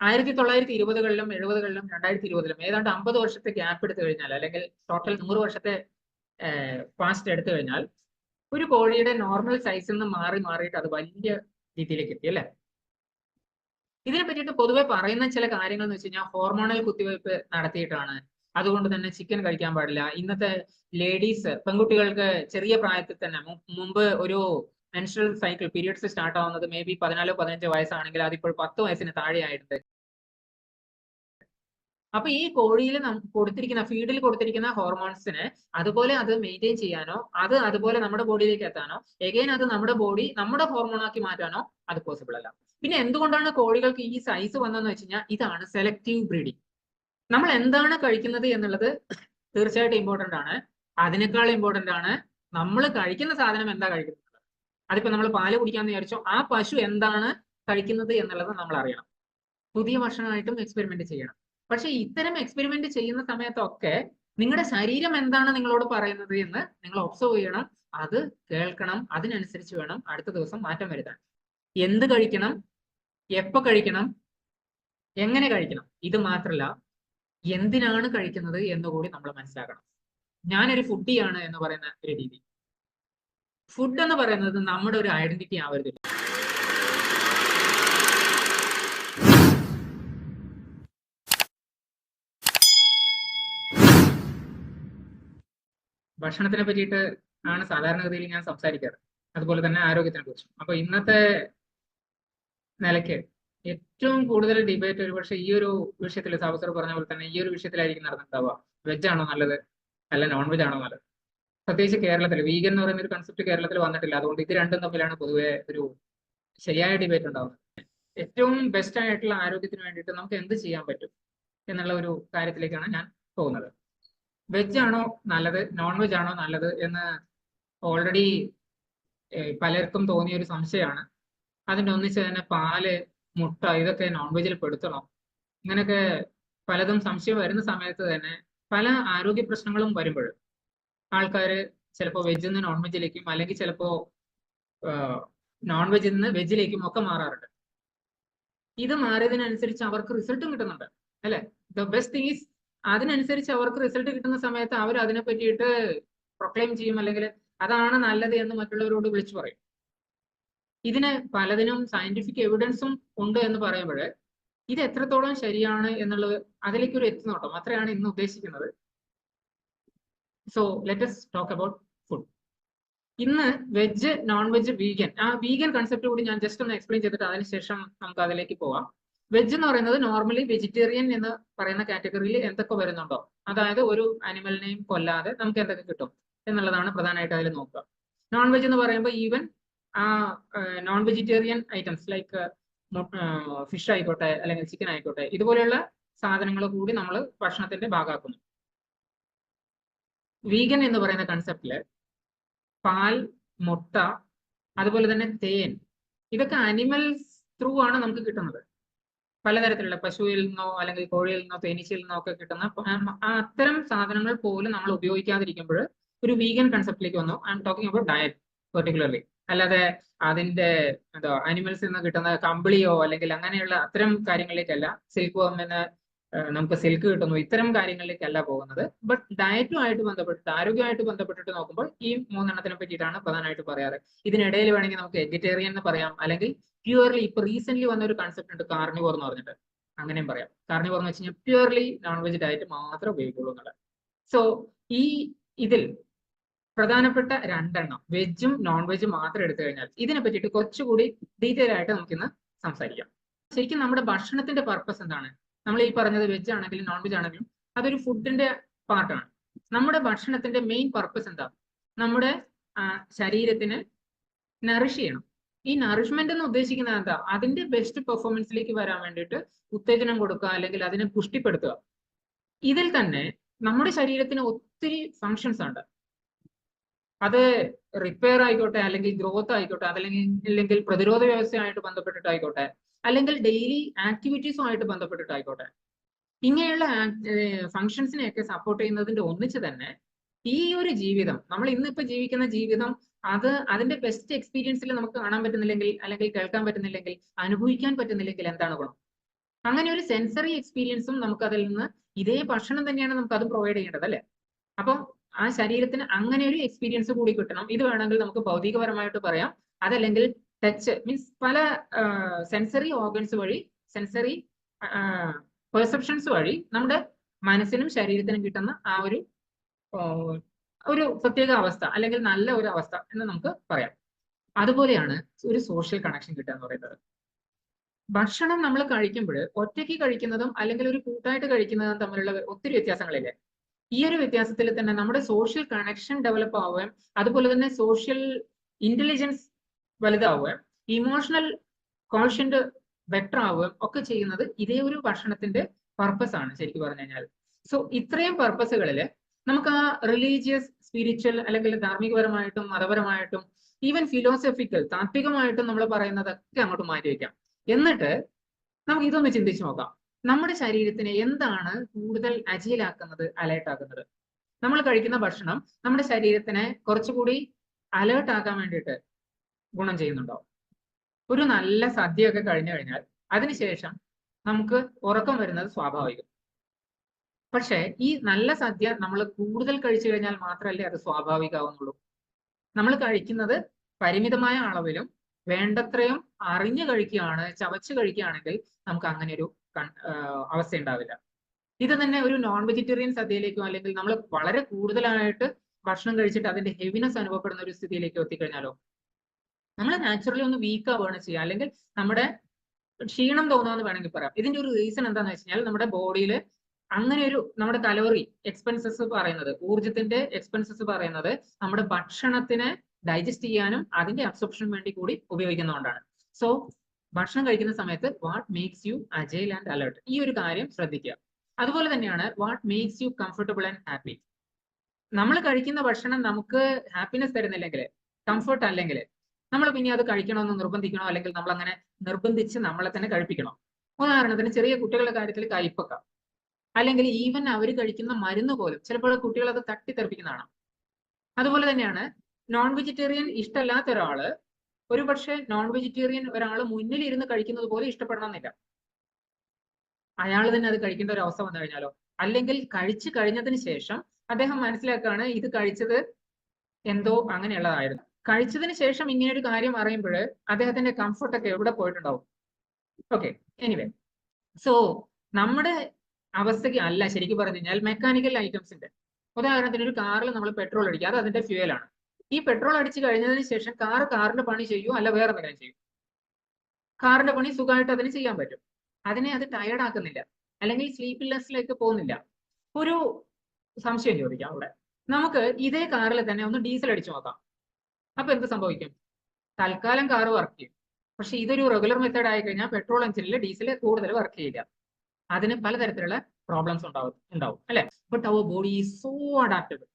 1920കളിലും 70കളിലും 2020ലും ഏതാണ്ട് 50 വർഷത്തെ ഗ്യാപ്പ് എടുത്തു കഴിഞ്ഞാൽ, അല്ലെങ്കിൽ ടോട്ടൽ 100 വർഷത്തെ പാസ്റ്റ് എടുത്തു കഴിഞ്ഞാൽ, ഒരു കോഴിയുടെ നോർമൽ സൈസിൽ നിന്ന് മാറിയിട്ട് അത് വലിയ രീതിയിലേക്ക് എത്തി അല്ലെ. ഇതിനെ പറ്റിയിട്ട് പൊതുവെ പറയുന്ന ചില കാര്യങ്ങൾ എന്ന് വെച്ച് കഴിഞ്ഞാൽ, ഹോർമോണൽ കുത്തിവയ്പ് നടത്തിയിട്ടാണ്, അതുകൊണ്ട് തന്നെ ചിക്കൻ കഴിക്കാൻ പാടില്ല. ഇന്നത്തെ ലേഡീസ്, പെൺകുട്ടികൾക്ക് ചെറിയ പ്രായത്തിൽ തന്നെ, മുമ്പ് ഒരു മെൻസ്ട്രൽ സൈക്കിൾ പീരിയഡ്സ് സ്റ്റാർട്ട് ആവുന്നത് മേ ബി 14-15 വയസ്സാണെങ്കിൽ അതിപ്പോൾ 10 വയസ്സിന് താഴെയായിട്ടുണ്ട്. അപ്പൊ ഈ കോഴിയിൽ കൊടുത്തിരിക്കുന്ന ഫീഡിൽ കൊടുത്തിരിക്കുന്ന ഹോർമോൺസിന് അതുപോലെ അത് മെയിൻറ്റെയിൻ ചെയ്യാനോ, അത് അതുപോലെ നമ്മുടെ ബോഡിയിലേക്ക് എത്താനോ, എഗെയിൻ അത് നമ്മുടെ ബോഡി നമ്മുടെ ഹോർമോണാക്കി മാറ്റാനോ അത് പോസിബിൾ അല്ല. പിന്നെ എന്തുകൊണ്ടാണ് കോഴികൾക്ക് ഈ സൈസ് വന്നതെന്ന് വെച്ച് കഴിഞ്ഞാൽ, ഇതാണ് സെലക്റ്റീവ് ബ്രീഡിങ്. നമ്മൾ എന്താണ് കഴിക്കുന്നത് എന്നുള്ളത് തീർച്ചയായിട്ടും ഇമ്പോർട്ടന്റ് ആണ്. അതിനേക്കാൾ ഇമ്പോർട്ടന്റ് ആണ് നമ്മൾ കഴിക്കുന്ന സാധനം എന്താ കഴിക്കുന്നത്. അതിപ്പോ നമ്മൾ പാല് കുടിക്കാന്ന് വിചാരിച്ചോ, ആ പശു എന്താണ് കഴിക്കുന്നത് എന്നുള്ളത് നമ്മൾ അറിയണം. പുതിയ ഭക്ഷണമായിട്ടും എക്സ്പെരിമെന്റ് ചെയ്യണം. പക്ഷെ ഇത്തരം എക്സ്പെരിമെന്റ് ചെയ്യുന്ന സമയത്തൊക്കെ നിങ്ങളുടെ ശരീരം എന്താണ് നിങ്ങളോട് പറയുന്നത് എന്ന് നിങ്ങൾ ഒബ്സർവ് ചെയ്യണം, അത് കേൾക്കണം, അതിനനുസരിച്ച് വേണം അടുത്ത ദിവസം മാറ്റം വരുത്താൻ. എന്ത് കഴിക്കണം, എപ്പോ കഴിക്കണം, എങ്ങനെ കഴിക്കണം, ഇത് മാത്രമല്ല എന്തിനാണ് കഴിക്കുന്നത് എന്നുകൂടി നമ്മൾ മനസ്സിലാക്കണം. ഞാനൊരു ഫുഡിയാണ് എന്ന് പറയുന്ന ഒരു രീതി. ഫുഡ് എന്ന് പറയുന്നത് നമ്മുടെ ഒരു ഐഡന്റിറ്റി ആവരുത്. ഭക്ഷണത്തിനെ പറ്റിയിട്ട് ആണ് സാധാരണഗതിയിൽ ഞാൻ സംസാരിക്കാറ്, അതുപോലെ തന്നെ ആരോഗ്യത്തിനെ കുറിച്ചും. അപ്പൊ ഇന്നത്തെ നിലയ്ക്ക് ഏറ്റവും കൂടുതൽ ഡിബേറ്റ് ഒരുപക്ഷെ ഈ ഒരു വിഷയത്തിൽ, സാബു പറഞ്ഞ പോലെ തന്നെ ഈ ഒരു വിഷയത്തിലായിരിക്കും നടന്നിട്ടുണ്ടാവുക. വെജ് ആണോ നല്ലത്, അല്ല നോൺ വെജ് ആണോ നല്ലത്. പ്രത്യേകിച്ച് കേരളത്തിൽ വീഗൻ എന്ന് പറയുന്ന ഒരു കൺസെപ്റ്റ് കേരളത്തിൽ വന്നിട്ടില്ല. അതുകൊണ്ട് ഇത് രണ്ടും തമ്മിലാണ് പൊതുവെ ഒരു ശരിയായ ഡിബേറ്റ് ഉണ്ടാവുന്നത്. ഏറ്റവും ബെസ്റ്റ് ആയിട്ടുള്ള ആരോഗ്യത്തിന് വേണ്ടിയിട്ട് നമുക്ക് എന്ത് ചെയ്യാൻ പറ്റും എന്നുള്ള ഒരു കാര്യത്തിലേക്കാണ് ഞാൻ പോകുന്നത്. വെജ് ആണോ നല്ലത്, നോൺ വെജ് ആണോ നല്ലത് എന്ന് ഓൾറെഡി പലർക്കും തോന്നിയ ഒരു സംശയമാണ്. അതിൻ്റെ ഒന്നിച്ച് തന്നെ പാല്, മുട്ട ഇതൊക്കെ നോൺ വെജിൽ പെടുത്തണോ, ഇങ്ങനെയൊക്കെ പലതും സംശയം വരുന്ന സമയത്ത് തന്നെ പല ആരോഗ്യ പ്രശ്നങ്ങളും വരുമ്പോൾ ആൾക്കാർ ചിലപ്പോൾ വെജിൽ നിന്ന് നോൺ വെജിലേക്കും, അല്ലെങ്കിൽ ചിലപ്പോൾ നോൺ വെജിൽ നിന്ന് വെജിലേക്കും ഒക്കെ മാറാറുണ്ട്. ഇത് മാറിയതിനനുസരിച്ച് അവർക്ക് റിസൾട്ടും കിട്ടുന്നുണ്ട് അല്ലെ. ദ ബെസ്റ്റ് തിങ് ഈസ്, അതിനനുസരിച്ച് അവർക്ക് റിസൾട്ട് കിട്ടുന്ന സമയത്ത് അവർ അതിനെ പറ്റിയിട്ട് പ്രൊക്ലെയിം ചെയ്യും, അല്ലെങ്കിൽ അതാണ് നല്ലത് എന്ന് മറ്റുള്ളവരോട് വിളിച്ചു പറയും. ഇതിന് പലതിനും സയന്റിഫിക് എവിഡൻസും ഉണ്ട് എന്ന് പറയുമ്പോൾ ഇത് എത്രത്തോളം ശരിയാണ് എന്നുള്ളത് അതിലേക്ക് ഒരു എത്തിനോട്ടം അത്രയാണ് ഇന്ന് ഉദ്ദേശിക്കുന്നത്. So let us talk about food. ഇന്ന് വെജ്, നോൺ വെജ്, വീഗൻ, ആ വീഗൻ കൺസെപ്റ്റ് കൂടി ഞാൻ ജസ്റ്റ് ഒന്ന് എക്സ്പ്ലെയിൻ ചെയ്തിട്ട് അതിനുശേഷം നമുക്ക് അതിലേക്ക് പോവാം. വെജ് എന്ന് പറയുന്നത് നോർമലി വെജിറ്റേറിയൻ എന്ന് പറയുന്ന കാറ്റഗറിയിൽ എന്തൊക്കെ വരുന്നുണ്ടോ, അതായത് ഒരു അനിമലിനെയും കൊല്ലാതെ നമുക്ക് എന്തൊക്കെ കിട്ടും എന്നുള്ളതാണ് പ്രധാനമായിട്ട് അതിൽ നോക്കുക. നോൺ വെജ് എന്ന് പറയുമ്പോൾ ഈവൻ ആ non vegetarian items like fish ആയിക്കോട്ടെ, അല്ലെങ്കിൽ ചിക്കൻ ആയിക്കോട്ടെ, ഇതുപോലെയുള്ള സാധനങ്ങൾ കൂടി നമ്മൾ ഭക്ഷണത്തിന്റെ ഭാഗമാക്കുന്നു. വീഗൻ എന്ന് പറയുന്ന കൺസെപ്റ്റില് പാൽ, മുട്ട, അതുപോലെ തന്നെ തേൻ, ഇതൊക്കെ അനിമൽസ് ത്രൂ ആണ് നമുക്ക് കിട്ടുന്നത്. പലതരത്തിലുള്ള പശുവിൽ നിന്നോ അല്ലെങ്കിൽ കോഴിയിൽ നിന്നോ തേനീച്ചയിൽ നിന്നോ ഒക്കെ കിട്ടുന്ന അത്തരം സാധനങ്ങൾ പോലും നമ്മൾ ഉപയോഗിക്കാതിരിക്കുമ്പോൾ ഒരു വീഗൻ കൺസെപ്റ്റിലേക്ക് വന്നു. I am talking about diet particularly. അല്ലാതെ അതിന്റെ എന്താ അനിമൽസിൽ നിന്ന് കിട്ടുന്ന കമ്പിളിയോ അല്ലെങ്കിൽ അങ്ങനെയുള്ള അത്തരം കാര്യങ്ങളിലേക്കല്ല. സിൽക്ക് വർമിന് നമുക്ക് സിൽക്ക് കിട്ടുന്നു, ഇത്തരം കാര്യങ്ങളിലേക്കല്ല പോകുന്നത്. ബട്ട് ഡയറ്റുമായിട്ട് ബന്ധപ്പെട്ടിട്ട്, ആരോഗ്യമായിട്ട് ബന്ധപ്പെട്ടിട്ട് നോക്കുമ്പോൾ ഈ മൂന്നെണ്ണത്തിനെ പറ്റിയിട്ടാണ് പ്രധാനമായിട്ട് പറയാറ്. ഇതിനിടയിൽ വേണമെങ്കിൽ നമുക്ക് വെജിറ്റേറിയൻ എന്ന് പറയാം, അല്ലെങ്കിൽ പ്യുവർലി ഇപ്പൊ റീസെന്റ് വന്ന ഒരു കൺസെപ്റ്റ് ഉണ്ട് കാർണിവോർ എന്ന് പറഞ്ഞിട്ട്, അങ്ങനെയും പറയാം. കാർണിവോർ എന്ന് വെച്ച് കഴിഞ്ഞാൽ പ്യുവർലി നോൺ വെജ് ഡയറ്റ് മാത്രമേ ഉപയോഗിക്കുള്ളൂ എന്നുള്ളത്. സോ ഈ ഇതിൽ പ്രധാനപ്പെട്ട രണ്ടെണ്ണം വെജും നോൺ വെജും മാത്രം എടുത്തു കഴിഞ്ഞാൽ ഇതിനെ പറ്റിയിട്ട് കുറച്ചുകൂടി ഡീറ്റെയിൽ ആയിട്ട് നമുക്കിന്ന് സംസാരിക്കാം. ശരിക്കും നമ്മുടെ ഭക്ഷണത്തിന്റെ പർപ്പസ് എന്താണ്? നമ്മൾ ഈ പറഞ്ഞത് വെജ് ആണെങ്കിലും നോൺ വെജ് ആണെങ്കിലും അതൊരു ഫുഡിന്റെ പാർട്ടാണ്. നമ്മുടെ ഭക്ഷണത്തിന്റെ മെയിൻ പർപ്പസ് എന്താ? നമ്മുടെ ശരീരത്തിന് നറിഷ് ചെയ്യണം. ഈ നറിഷ്മെന്റ് എന്ന് ഉദ്ദേശിക്കുന്നത് എന്താ? അതിന്റെ ബെസ്റ്റ് പെർഫോമൻസിലേക്ക് വരാൻ വേണ്ടിയിട്ട് ഉത്തേജനം കൊടുക്കുക, അല്ലെങ്കിൽ അതിനെ പുഷ്ടിപ്പെടുത്തുക. ഇതിൽ തന്നെ നമ്മുടെ ശരീരത്തിന് ഒത്തിരി ഫങ്ഷൻസ് ഉണ്ട്. അത് റിപ്പയർ ആയിക്കോട്ടെ, അല്ലെങ്കിൽ ഗ്രോത്ത് ആയിക്കോട്ടെ, അല്ലെങ്കിൽ പ്രതിരോധ വ്യവസ്ഥയുമായിട്ട് ബന്ധപ്പെട്ടിട്ടായിക്കോട്ടെ, അല്ലെങ്കിൽ ഡെയിലി ആക്ടിവിറ്റീസുമായിട്ട് ബന്ധപ്പെട്ടിട്ടായിക്കോട്ടെ, ഇങ്ങനെയുള്ള ഫങ്ഷൻസിനെയൊക്കെ സപ്പോർട്ട് ചെയ്യുന്നതിന്റെ ഒന്നിച്ച് തന്നെ ഈ ഒരു ജീവിതം, നമ്മൾ ഇന്നിപ്പോ ജീവിക്കുന്ന ജീവിതം, അതിന്റെ ബെസ്റ്റ് എക്സ്പീരിയൻസിൽ നമുക്ക് കാണാൻ പറ്റുന്നില്ലെങ്കിൽ, അല്ലെങ്കിൽ കേൾക്കാൻ പറ്റുന്നില്ലെങ്കിൽ, അനുഭവിക്കാൻ പറ്റുന്നില്ലെങ്കിൽ എന്താണ് ഗുണം? അങ്ങനെ ഒരു സെൻസറി എക്സ്പീരിയൻസും നമുക്ക് അതിൽ നിന്ന് ഇതേ ഭക്ഷണം തന്നെയാണ് നമുക്ക് അതും പ്രൊവൈഡ് ചെയ്യേണ്ടത് അല്ലേ. അപ്പം ആ ശരീരത്തിന് അങ്ങനെ ഒരു എക്സ്പീരിയൻസ് കൂടി കിട്ടണം. ഇത് വേണമെങ്കിൽ നമുക്ക് ഭൗതികപരമായിട്ട് പറയാം, അതല്ലെങ്കിൽ ടച്ച് മീൻസ് പല സെൻസറി ഓർഗൻസ് വഴി, സെൻസറി പെർസെപ്ഷൻസ് വഴി നമ്മുടെ മനസ്സിനും ശരീരത്തിനും കിട്ടുന്ന ആ ഒരു പ്രത്യേക അവസ്ഥ അല്ലെങ്കിൽ നല്ല ഒരു അവസ്ഥ എന്ന് നമുക്ക് പറയാം. അതുപോലെയാണ് ഒരു സോഷ്യൽ കണക്ഷൻ കിട്ടുക എന്ന് പറയുന്നത്. ഭക്ഷണം നമ്മൾ കഴിക്കുമ്പോൾ ഒറ്റയ്ക്ക് കഴിക്കുന്നതും അല്ലെങ്കിൽ ഒരു കൂട്ടായിട്ട് കഴിക്കുന്നതും തമ്മിലുള്ള ഒത്തിരി വ്യത്യാസങ്ങളില്ലേ. ഈ ഒരു വ്യത്യാസത്തിൽ തന്നെ നമ്മുടെ സോഷ്യൽ കണക്ഷൻ ഡെവലപ്പ് ആവുകയും അതുപോലെ തന്നെ സോഷ്യൽ ഇന്റലിജൻസ് വലുതാവുകയും ഇമോഷണൽ കോഷ്യന്റ് ബെറ്റർ ആവുകയും ഒക്കെ ചെയ്യുന്നത് ഇതേ ഒരു ഭക്ഷണത്തിന്റെ പർപ്പസ് ആണ് ശരിക്കും പറഞ്ഞു കഴിഞ്ഞാൽ. സോ ഇത്രയും പർപ്പസുകളിൽ നമുക്ക് ആ റിലീജിയസ്, സ്പിരിച്വൽ അല്ലെങ്കിൽ ധാർമ്മികപരമായിട്ടും മതപരമായിട്ടും ഈവൻ ഫിലോസഫിക്കൽ, താത്വികമായിട്ടും നമ്മൾ പറയുന്നതൊക്കെ അങ്ങോട്ട് മാറ്റി വയ്ക്കാം. എന്നിട്ട് നമുക്ക് ഇതൊന്ന് ചിന്തിച്ചു നോക്കാം. നമ്മുടെ ശരീരത്തിനെ എന്താണ് കൂടുതൽ അജീലാക്കുന്നത്, അലേർട്ടാക്കുന്നത്? നമ്മൾ കഴിക്കുന്ന ഭക്ഷണം നമ്മുടെ ശരീരത്തിനെ കുറച്ചുകൂടി അലേർട്ട് ആക്കാൻ വേണ്ടിയിട്ട് ഗുണം ചെയ്യുന്നുണ്ടോ? ഒരു നല്ല സദ്യയൊക്കെ കഴിഞ്ഞു കഴിഞ്ഞാൽ അതിനുശേഷം നമുക്ക് ഉറക്കം വരുന്നത് സ്വാഭാവികം. പക്ഷേ ഈ നല്ല സദ്യ നമ്മൾ കൂടുതൽ കഴിച്ചു കഴിഞ്ഞാൽ മാത്രമല്ലേ അത് സ്വാഭാവികമാവുന്നുള്ളൂ. നമ്മൾ കഴിക്കുന്നത് പരിമിതമായ അളവിലും വേണ്ടത്രയും അറിഞ്ഞു കഴിക്കുകയാണ്, ചവച്ച് കഴിക്കുകയാണെങ്കിൽ നമുക്ക് അങ്ങനെ ഒരു അവസ്ഥ ഉണ്ടാവില്ല. ഇത് തന്നെ ഒരു നോൺ വെജിറ്റേറിയൻ സദ്യയിലേക്കോ അല്ലെങ്കിൽ നമ്മൾ വളരെ കൂടുതലായിട്ട് ഭക്ഷണം കഴിച്ചിട്ട് അതിന്റെ ഹെവിനെസ് അനുഭവപ്പെടുന്ന ഒരു സ്ഥിതിയിലേക്കോ എത്തിക്കഴിഞ്ഞാലോ നമ്മൾ നാച്ചുറലി ഒന്ന് വീക്ക് ആവുകയാണ് ചെയ്യുക, അല്ലെങ്കിൽ നമ്മുടെ ക്ഷീണം തോന്നുമെന്ന് വേണമെങ്കിൽ പറയാം. ഇതിന്റെ ഒരു റീസൺ എന്താണെന്ന് വെച്ച് കഴിഞ്ഞാൽ നമ്മുടെ ബോഡിയിൽ അങ്ങനെ ഒരു നമ്മുടെ കലോറി എക്സ്പെൻസസ് പറയുന്നത്, ഊർജത്തിന്റെ എക്സ്പെൻസസ് പറയുന്നത് നമ്മുടെ ഭക്ഷണത്തിനെ ഡൈജസ്റ്റ് ചെയ്യാനും അതിന്റെ അബ്സോർപ്ഷനും വേണ്ടി കൂടി ഉപയോഗിക്കുന്നതുകൊണ്ടാണ്. സോ ഭക്ഷണം കഴിക്കുന്ന സമയത്ത് what makes you agile and alert, ഈ ഒരു കാര്യം ശ്രദ്ധിക്കുക. അതുപോലെ തന്നെയാണ് what makes you comfortable and happy. നമ്മൾ കഴിക്കുന്ന ഭക്ഷണം നമുക്ക് ഹാപ്പിനെസ് തരുന്നില്ലെങ്കിൽ, കംഫർട്ട് അല്ലെങ്കിൽ നമ്മൾ പിന്നെ അത് കഴിക്കണമെന്ന് നിർബന്ധിക്കണോ, അല്ലെങ്കിൽ നമ്മൾ അങ്ങനെ നിർബന്ധിച്ച് നമ്മളെ തന്നെ കഴിപ്പിക്കണോ? ഉദാഹരണത്തിന് ചെറിയ കുട്ടികളുടെ കാര്യത്തിൽ കയ്പൊക്കെ, അല്ലെങ്കിൽ ഈവൻ അവർ കഴിക്കുന്ന മരുന്ന് പോലും ചിലപ്പോൾ കുട്ടികൾ അത് തട്ടിത്തെറിപ്പിക്കുന്നതാണ്. അതുപോലെ തന്നെയാണ് നോൺ വെജിറ്റേറിയൻ ഇഷ്ടമല്ലാത്ത ഒരാള് ഒരു പക്ഷേ നോൺ വെജിറ്റേറിയൻ ഒരാൾ മുന്നിൽ ഇരുന്ന് കഴിക്കുന്നത് പോലെ ഇഷ്ടപ്പെടണമെന്നില്ല. അയാൾ തന്നെ അത് കഴിക്കേണ്ട ഒരു അവസ്ഥ വന്നു കഴിഞ്ഞാലോ, അല്ലെങ്കിൽ കഴിച്ചു കഴിഞ്ഞതിന് ശേഷം അദ്ദേഹം മനസ്സിലാക്കുകയാണ് ഇത് കഴിച്ചത് എന്തോ അങ്ങനെയുള്ളതായിരുന്നു. കഴിച്ചതിന് ശേഷം ഇങ്ങനെ ഒരു കാര്യം അറിയുമ്പോൾ അദ്ദേഹത്തിന്റെ കംഫർട്ടൊക്കെ എവിടെ പോയിട്ടുണ്ടാവും. ഓക്കെ, എനിവേ, സോ നമ്മുടെ അവസ്ഥയ്ക്ക് അല്ല ശരിക്കും പറഞ്ഞു കഴിഞ്ഞാൽ മെക്കാനിക്കൽ ഐറ്റംസിന്റെ. ഉദാഹരണത്തിന് ഒരു കാറിൽ നമ്മൾ പെട്രോൾ അടിക്കുക, അത് അതിന്റെ ഫ്യൂവലാണ്. ഈ പെട്രോൾ അടിച്ച് കഴിഞ്ഞതിന് ശേഷം കാറിന്റെ പണി ചെയ്യുമോ അല്ല വേറെ എന്തെങ്കിലും ചെയ്യും? കാറിന്റെ പണി സുഖമായിട്ട് അതിന് ചെയ്യാൻ പറ്റും. അതിനെ അത് ടയർഡ് ആക്കുന്നില്ല, അല്ലെങ്കിൽ സ്ലീപ്ലെസ്സിലേക്ക് പോകുന്നില്ല. ഒരു സംശയം ചോദിക്കാം അവിടെ. നമുക്ക് ഇതേ കാറിൽ തന്നെ ഒന്ന് ഡീസൽ അടിച്ചു നോക്കാം. അപ്പൊ എന്ത് സംഭവിക്കും? തൽക്കാലം കാറ് വർക്ക് ചെയ്യും. പക്ഷെ ഇതൊരു റെഗുലർ മെത്തേഡ് ആയി കഴിഞ്ഞാൽ പെട്രോൾ എഞ്ചിനിൽ ഡീസൽ കൂടുതൽ വർക്ക് ചെയ്യില്ല. അതിന് പലതരത്തിലുള്ള പ്രോബ്ലംസ് ഉണ്ടാവും അല്ലെ. ബട്ട് അവർ ബോഡി ഈസ് സോ അഡാപ്റ്റബിൾ.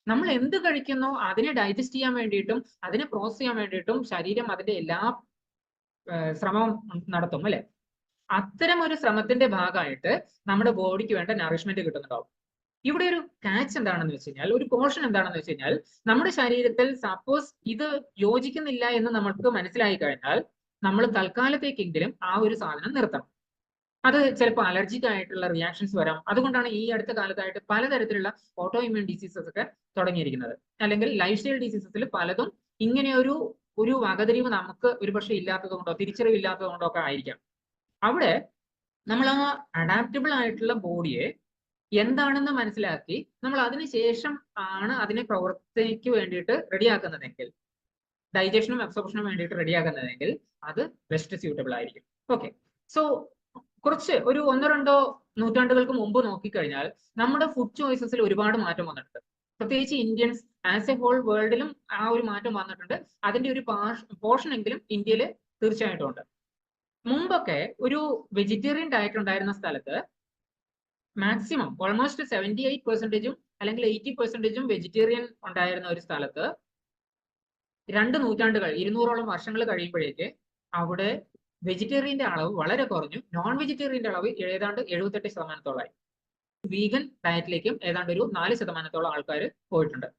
നമ്മൾ എന്ത് കഴിക്കുന്നോ അതിനെ ഡൈജസ്റ്റ് ചെയ്യാൻ വേണ്ടിയിട്ടും അതിനെ പ്രോസസ് ചെയ്യാൻ വേണ്ടിയിട്ടും ശരീരം അതിന്റെ എല്ലാ ശ്രമവും നടത്തും അല്ലെ. അത്തരം ഒരു ശ്രമത്തിന്റെ ഭാഗമായിട്ട് നമ്മുടെ ബോഡിക്ക് വേണ്ട നറിഷ്മെന്റ് കിട്ടുന്നുണ്ടാവും. ഇവിടെ ഒരു കാച്ച് എന്താണെന്ന് വെച്ച് കഴിഞ്ഞാൽ, ഒരു കോഷൻ എന്താണെന്ന് വെച്ച് കഴിഞ്ഞാൽ, നമ്മുടെ ശരീരത്തിൽ സപ്പോസ് ഇത് യോജിക്കുന്നില്ല എന്ന് നമുക്ക് മനസ്സിലായി കഴിഞ്ഞാൽ നമ്മൾ തൽക്കാലത്തേക്കെങ്കിലും ആ ഒരു സാധനം നിർത്തണം. അത് ചിലപ്പോൾ അലർജിക് ആയിട്ടുള്ള റിയാക്ഷൻസ് വരാം. അതുകൊണ്ടാണ് ഈ അടുത്ത കാലത്തായിട്ട് പലതരത്തിലുള്ള ഓട്ടോ ഇമ്മ്യൂൺ ഡിസീസസ് ഒക്കെ തുടങ്ങിയിരിക്കുന്നത്. അല്ലെങ്കിൽ ലൈഫ് സ്റ്റൈൽ ഡിസീസസിൽ പലതും ഇങ്ങനെ ഒരു വകതിരിവ് നമുക്ക് ഒരുപക്ഷെ ഇല്ലാത്തത് കൊണ്ടോ തിരിച്ചറിവ് ഇല്ലാത്തത് കൊണ്ടോ ഒക്കെ ആയിരിക്കാം. അവിടെ നമ്മൾ ആ അഡാപ്റ്റബിൾ ആയിട്ടുള്ള ബോഡിയെ എന്താണെന്ന് മനസ്സിലാക്കി നമ്മൾ അതിനുശേഷം ആണ് അതിനെ പ്രവർത്തിക്ക് വേണ്ടിയിട്ട് റെഡിയാക്കുന്നതെങ്കിൽ, ഡൈജഷനും അബ്സോർപ്ഷനും വേണ്ടിയിട്ട് റെഡിയാക്കുന്നതെങ്കിൽ അത് ബെസ്റ്റ് സ്യൂട്ടബിൾ ആയിരിക്കും. ഓക്കെ, സോ കുറച്ച് ഒരു 1-2 നൂറ്റാണ്ടുകൾക്ക് മുമ്പ് നോക്കിക്കഴിഞ്ഞാൽ നമ്മുടെ ഫുഡ് ചോയ്സസിൽ ഒരുപാട് മാറ്റം വന്നിട്ടുണ്ട്. പ്രത്യേകിച്ച് ഇന്ത്യൻസ് ആസ് എ ഹോൾ വേൾഡിലും ആ ഒരു മാറ്റം വന്നിട്ടുണ്ട്. അതിന്റെ ഒരു പോർഷൻ എങ്കിലും ഇന്ത്യയിൽ തീർച്ചയായിട്ടും ഉണ്ട്. മുമ്പൊക്കെ ഒരു വെജിറ്റേറിയൻ ഡയറ്റ് ഉണ്ടായിരുന്ന സ്ഥലത്ത് മാക്സിമം ഓൾമോസ്റ്റ് 78% അല്ലെങ്കിൽ 80% വെജിറ്റേറിയൻ ഉണ്ടായിരുന്ന ഒരു സ്ഥലത്ത് 2 നൂറ്റാണ്ടുകൾ 200ഓളം വർഷങ്ങൾ കഴിയുമ്പോഴേക്ക് അവിടെ വെജിറ്റേറിയന്റെ അളവ് വളരെ കുറഞ്ഞു. നോൺ വെജിറ്റേറിയന്റെ അളവ് ഏതാണ്ട് 78%. വീഗൻ ഡയറ്റിലേക്കും ഏതാണ്ട് ഒരു 4% ആൾക്കാർ പോയിട്ടുണ്ട്.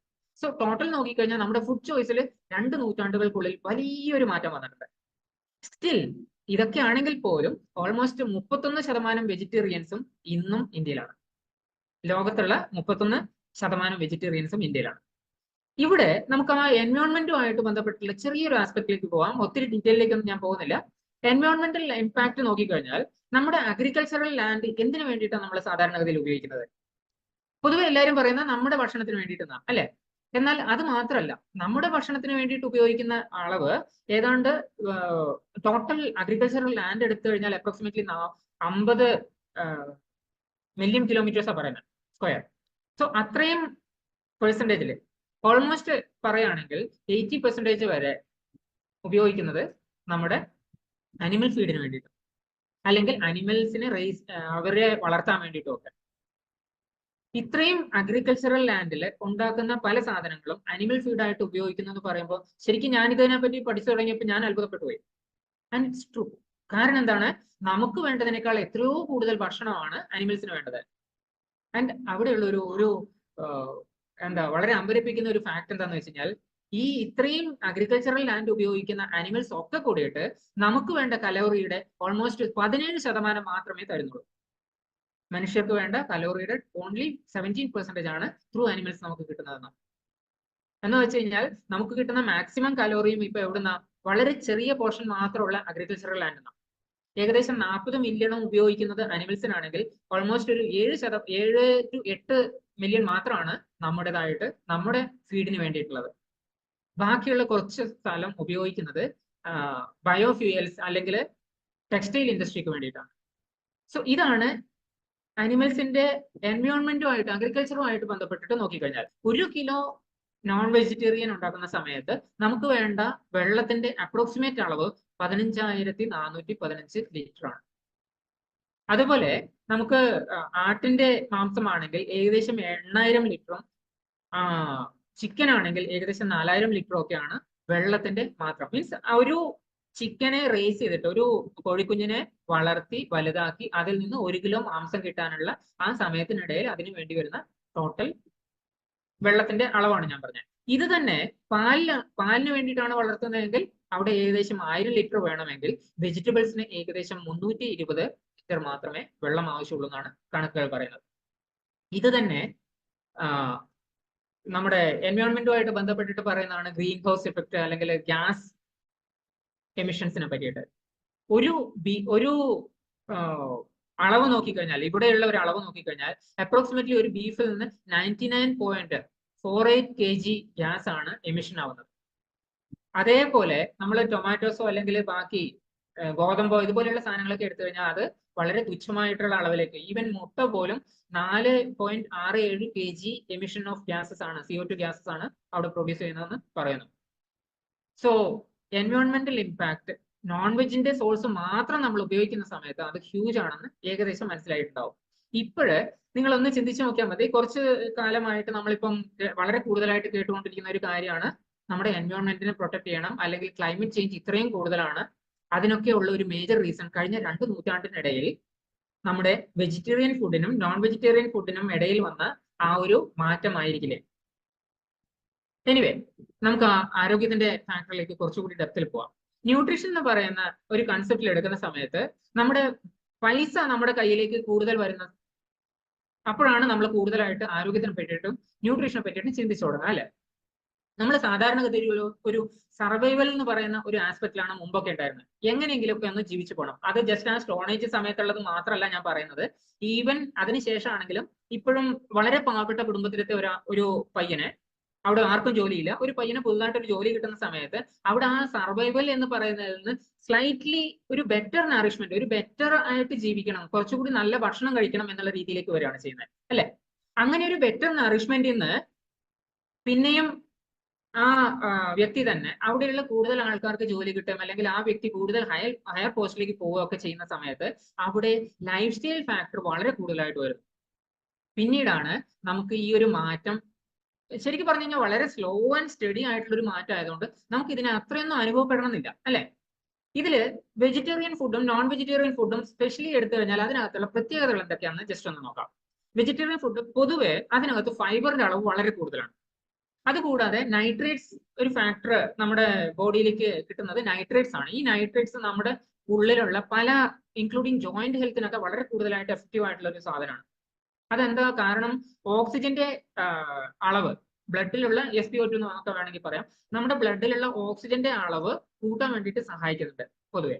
സോ ടോട്ടൽ നോക്കിക്കഴിഞ്ഞാൽ നമ്മുടെ ഫുഡ് ചോയ്സിൽ 2 നൂറ്റാണ്ടുകൾക്കുള്ളിൽ വലിയൊരു മാറ്റം വന്നിട്ടുണ്ട്. സ്റ്റിൽ ഇതൊക്കെ ആണെങ്കിൽ പോലും ഓൾമോസ്റ്റ് 31% വെജിറ്റേറിയൻസും ഇന്നും ഇന്ത്യയിലാണ്. ലോകത്തുള്ള 31% വെജിറ്റേറിയൻസും ഇന്ത്യയിലാണ്. ഇവിടെ നമുക്ക് ആ എൻവയോൺമെന്റുമായിട്ട് ബന്ധപ്പെട്ടുള്ള ചെറിയൊരു ആസ്പെക്റ്റിലേക്ക് പോവാം. ഒത്തിരി ഡീറ്റെയിലേക്കൊന്നും ഞാൻ പോകുന്നില്ല. എൻവയോൺമെന്റൽ ഇമ്പാക്ട് നോക്കിക്കഴിഞ്ഞാൽ നമ്മുടെ അഗ്രികൾച്ചറൽ ലാൻഡ് എന്തിനു വേണ്ടിയിട്ടാണ് നമ്മൾ സാധാരണഗതിയിൽ ഉപയോഗിക്കുന്നത്? പൊതുവെ എല്ലാവരും പറയുന്നത് നമ്മുടെ ഭക്ഷണത്തിന് വേണ്ടിയിട്ടാണ്, അല്ലെ? എന്നാൽ അത് മാത്രമല്ല, നമ്മുടെ ഭക്ഷണത്തിന് വേണ്ടിയിട്ട് ഉപയോഗിക്കുന്ന അളവ് ഏതാണ്ട് ടോട്ടൽ അഗ്രികൾച്ചറൽ ലാൻഡ് എടുത്തു കഴിഞ്ഞാൽ അപ്രോക്സിമേറ്റ്ലി 50 മില്യൺ കിലോമീറ്റേഴ്സാണ് പറയുന്നത് സ്ക്വയർ. സോ അത്രയും പെർസെൻറ്റേജിൽ ഓൾമോസ്റ്റ് പറയുകയാണെങ്കിൽ 80% വരെ ഉപയോഗിക്കുന്നത് നമ്മുടെ അനിമൽ ഫീഡിന് വേണ്ടിയിട്ട്, അല്ലെങ്കിൽ അനിമൽസിനെ അവരെ വളർത്താൻ വേണ്ടിയിട്ടും ഒക്കെ. ഇത്രയും അഗ്രികൾച്ചറൽ ലാൻഡിൽ ഉണ്ടാക്കുന്ന പല സാധനങ്ങളും അനിമൽ ഫീഡായിട്ട് ഉപയോഗിക്കുന്നു എന്ന് പറയുമ്പോൾ ശരിക്കും ഞാൻ ഇതിനെ പറ്റി പഠിച്ചു തുടങ്ങിയപ്പോൾ ഞാൻ അത്ഭുതപ്പെട്ടു പോയി. And it's true. കാരണം എന്താണ്, നമുക്ക് വേണ്ടതിനേക്കാൾ എത്രയോ കൂടുതൽ ഭക്ഷണമാണ് അനിമൽസിന് വേണ്ടത്. ആൻഡ് അവിടെയുള്ള ഒരു എന്താ വളരെ അമ്പരപ്പിക്കുന്ന ഒരു ഫാക്ട് എന്താണെന്ന് വെച്ച് കഴിഞ്ഞാൽ, ഈ ഇത്രയും അഗ്രികൾച്ചറൽ ലാൻഡ് ഉപയോഗിക്കുന്ന അനിമൽസ് ഒക്കെ കൂടിയിട്ട് നമുക്ക് വേണ്ട കലോറിയുടെ ഓൾമോസ്റ്റ് 17% മാത്രമേ തരുന്നുള്ളൂ. മനുഷ്യർക്ക് വേണ്ട കലോറിയുടെ ഓൺലി 17% ആണ് ത്രൂ അനിമൽസ് നമുക്ക് കിട്ടുന്നതെന്ന്. എന്ന് വെച്ച് കഴിഞ്ഞാൽ നമുക്ക് കിട്ടുന്ന മാക്സിമം കലോറിയും ഇപ്പൊ എവിടുന്ന വളരെ ചെറിയ പോർഷൻ മാത്രമുള്ള അഗ്രികൾച്ചറൽ ലാൻഡ് ആണ്. ഏകദേശം 40 മില്യണും ഉപയോഗിക്കുന്നത് അനിമൽസിനാണെങ്കിൽ ഓൾമോസ്റ്റ് ഒരു 7 to 8 മില്യൺ മാത്രമാണ് നമ്മുടേതായിട്ട് നമ്മുടെ ഫീഡിന് വേണ്ടിയിട്ടുള്ളത്. ബാക്കിയുള്ള കുറച്ച് സ്ഥലം ഉപയോഗിക്കുന്നത് ബയോഫ്യൂയൽസ് അല്ലെങ്കിൽ ടെക്സ്റ്റൈൽ ഇൻഡസ്ട്രിക്ക് വേണ്ടിയിട്ടാണ്. സോ ഇതാണ് അനിമൽസിന്റെ എൻവയോൺമെന്റുമായിട്ട് അഗ്രികൾച്ചറുമായിട്ട് ബന്ധപ്പെട്ടിട്ട് നോക്കിക്കഴിഞ്ഞാൽ 1 കിലോ നോൺ വെജിറ്റേറിയൻ ഉണ്ടാക്കുന്ന സമയത്ത് നമുക്ക് വേണ്ട വെള്ളത്തിന്റെ അപ്രോക്സിമേറ്റ് അളവ് 15,415 ലിറ്റർ ആണ്. അതുപോലെ നമുക്ക് ആട്ടിന്റെ മാംസമാണെങ്കിൽ ഏകദേശം 8,000 ലിറ്ററും ചിക്കൻ ആണെങ്കിൽ ഏകദേശം 4,000 ലിറ്ററും ഒക്കെയാണ് വെള്ളത്തിന്റെ മാത്രം. മീൻസ് ഒരു ചിക്കനെ റേസ് ചെയ്തിട്ട് ഒരു കോഴിക്കുഞ്ഞിനെ വളർത്തി വലുതാക്കി അതിൽ നിന്ന് 1 കിലോ മാംസം കിട്ടാനുള്ള ആ സമയത്തിനിടയിൽ അതിന് വേണ്ടി വരുന്ന ടോട്ടൽ വെള്ളത്തിന്റെ അളവാണ് ഞാൻ പറഞ്ഞത്. ഇത് തന്നെ പാലിന് വേണ്ടിയിട്ടാണ് വളർത്തുന്നതെങ്കിൽ അവിടെ ഏകദേശം 1000 ലിറ്റർ വേണമെങ്കിൽ വെജിറ്റബിൾസിന് ഏകദേശം 320 ലിറ്റർ മാത്രമേ വെള്ളം ആവശ്യമുള്ളൂ എന്നാണ് കണക്കുകൾ പറയുന്നത്. ഇത് തന്നെ നമ്മുടെ എൻവയോൺമെന്റുമായിട്ട് ബന്ധപ്പെട്ടിട്ട് പറയുന്നതാണ് ഗ്രീൻ ഹൗസ് എഫക്ട് അല്ലെങ്കിൽ ഗ്യാസ് എമിഷൻസിനെ പറ്റിയിട്ട്. ഒരു അളവ് നോക്കിക്കഴിഞ്ഞാൽ, ഇവിടെയുള്ള ഒരു അളവ് നോക്കിക്കഴിഞ്ഞാൽ അപ്രോക്സിമേറ്റ്ലി ഒരു ബീഫിൽ നിന്ന് 99.48 kg ഗ്യാസ് ആണ് എമിഷൻ ആവുന്നത്. അതേപോലെ നമ്മൾ ടൊമാറ്റോസോ അല്ലെങ്കിൽ ബാക്കി ഗോതമ്പോ ഇതുപോലെയുള്ള സാധനങ്ങളൊക്കെ എടുത്തു കഴിഞ്ഞാൽ അത് വളരെ തുച്ഛമായിട്ടുള്ള അളവിലേക്ക്, ഈവൻ മുട്ട പോലും 4.67 kg എമിഷൻ ഓഫ് ഗ്യാസസ് ആണ്, CO2 ഗ്യാസസ് ആണ് അവിടെ പ്രൊഡ്യൂസ് ചെയ്യുന്നതെന്ന് പറയുന്നു. സോ എൻവയോൺമെന്റൽ ഇമ്പാക്ട് നോൺ വെജിന്റെ സോഴ്സ് മാത്രം നമ്മൾ ഉപയോഗിക്കുന്ന സമയത്ത് അത് ഹ്യൂജ് ആണെന്ന് ഏകദേശം മനസ്സിലായിട്ടുണ്ടാവും. ഇപ്പോഴ് നിങ്ങളൊന്ന് ചിന്തിച്ചു നോക്കിയാൽ മതി. കുറച്ച് കാലമായിട്ട് നമ്മളിപ്പം വളരെ കൂടുതലായിട്ട് കേട്ടുകൊണ്ടിരിക്കുന്ന ഒരു കാര്യമാണ് നമ്മുടെ എൻവയോൺമെന്റിനെ പ്രൊട്ടക്ട് ചെയ്യണം, അല്ലെങ്കിൽ ക്ലൈമറ്റ് ചേഞ്ച് ഇത്രയും കൂടുതലാണ്. അതിനൊക്കെ ഉള്ള ഒരു മേജർ റീസൺ കഴിഞ്ഞ 2 നൂറ്റാണ്ടിനിടയിൽ നമ്മുടെ വെജിറ്റേറിയൻ ഫുഡിനും നോൺ വെജിറ്റേറിയൻ ഫുഡിനും ഇടയിൽ വന്ന ആ ഒരു മാറ്റമായിരിക്കില്ലേ. എനിവേ, നമുക്ക് ആരോഗ്യത്തിന്റെ ഫാക്ടറിലേക്ക് കുറച്ചുകൂടി ഡെപ്തിൽ പോവാം. ന്യൂട്രീഷൻ എന്ന് പറയുന്ന ഒരു കൺസെപ്റ്റിൽ എടുക്കുന്ന സമയത്ത് നമ്മുടെ പൈസ നമ്മുടെ കയ്യിലേക്ക് കൂടുതൽ വരുന്ന അപ്പോഴാണ് നമ്മൾ കൂടുതലായിട്ട് ആരോഗ്യത്തിനെ പറ്റിയിട്ടും ന്യൂട്രീഷനെ പറ്റിയിട്ടും ചിന്തിച്ചു തുടങ്ങുക, അല്ലെ? നമ്മൾ സാധാരണഗതിയിൽ ഒരു സർവൈവൽ എന്ന് പറയുന്ന ഒരു ആസ്പെക്റ്റിലാണ് മുമ്പൊക്കെ ഉണ്ടായിരുന്നത്. എങ്ങനെയെങ്കിലും ഒക്കെ ഒന്ന് ജീവിച്ചു പോകണം. അത് ജസ്റ്റ് ആ സ്റ്റോണേജ് സമയത്തുള്ളത് മാത്രമല്ല ഞാൻ പറയുന്നത്. ഈവൻ അതിനുശേഷമാണെങ്കിലും ഇപ്പോഴും വളരെ പാവപ്പെട്ട കുടുംബത്തിലത്തെ ഒരു പയ്യനെ, അവിടെ ആർക്കും ജോലിയില്ല, ഒരു പയ്യന് പുതുതായിട്ട് ഒരു ജോലി കിട്ടുന്ന സമയത്ത് അവിടെ ആ സർവൈവൽ എന്ന് പറയുന്നതിൽ നിന്ന് സ്ലൈറ്റ്ലി ഒരു ബെറ്റർ നറിഷ്മെന്റ്, ഒരു ബെറ്റർ ആയിട്ട് ജീവിക്കണം, കുറച്ചുകൂടി നല്ല ഭക്ഷണം കഴിക്കണം എന്നുള്ള രീതിയിലേക്ക് വരികയാണ് ചെയ്യുന്നത്, അല്ലെ? അങ്ങനെ ഒരു ബെറ്റർ നറിഷ്മെന്റിൽ നിന്ന് പിന്നെയും ആ വ്യക്തി തന്നെ അവിടെയുള്ള കൂടുതൽ ആൾക്കാർക്ക് ജോലി കിട്ടും, അല്ലെങ്കിൽ ആ വ്യക്തി കൂടുതൽ ഹയർ പോസ്റ്റിലേക്ക് പോവുകയൊക്കെ ചെയ്യുന്ന സമയത്ത് അവിടെ ലൈഫ് സ്റ്റൈൽ ഫാക്ടർ വളരെ കൂടുതലായിട്ട് വരും. പിന്നീടാണ് നമുക്ക് ഈ ഒരു മാറ്റം ശരിക്കും പറഞ്ഞു കഴിഞ്ഞാൽ വളരെ സ്ലോ ആൻഡ് സ്റ്റഡി ആയിട്ടുള്ള ഒരു മാറ്റം ആയതുകൊണ്ട് നമുക്ക് ഇതിനെ അത്രയൊന്നും അനുഭവപ്പെടണമെന്നില്ല, അല്ലെ? ഇതില് വെജിറ്റേറിയൻ ഫുഡും നോൺ വെജിറ്റേറിയൻ ഫുഡും സ്പെഷ്യലി എടുത്തു കഴിഞ്ഞാൽ അതിനകത്തുള്ള പ്രത്യേകതകൾ എന്തൊക്കെയാണെന്ന് ജസ്റ്റ് ഒന്ന് നോക്കാം. വെജിറ്റേറിയൻ ഫുഡ് പൊതുവെ അതിനകത്ത് ഫൈബറിന്റെ അളവ് വളരെ കൂടുതലാണ്. അതുകൂടാതെ നൈട്രേറ്റ്സ് ഒരു ഫാക്ടർ നമ്മുടെ ബോഡിയിലേക്ക് കിട്ടുന്നത് നൈട്രേറ്റ്സ് ആണ്. ഈ നൈട്രേറ്റ്സ് നമ്മുടെ ഉള്ളിലുള്ള പല ഇൻക്ലൂഡിങ് ജോയിന്റ് ഹെൽത്തിനൊക്കെ വളരെ കൂടുതലായിട്ട് എഫക്റ്റീവ് ആയിട്ടുള്ള ഒരു സാധനമാണ്. അതെന്താ കാരണം? ഓക്സിജന്റെ അളവ് ബ്ലഡിലുള്ള SpO2 എന്നൊക്കെ വേണമെങ്കിൽ പറയാം, നമ്മുടെ ബ്ലഡിലുള്ള ഓക്സിജന്റെ അളവ് കൂട്ടാൻ വേണ്ടിയിട്ട് സഹായിക്കുന്നുണ്ട് പൊതുവെ.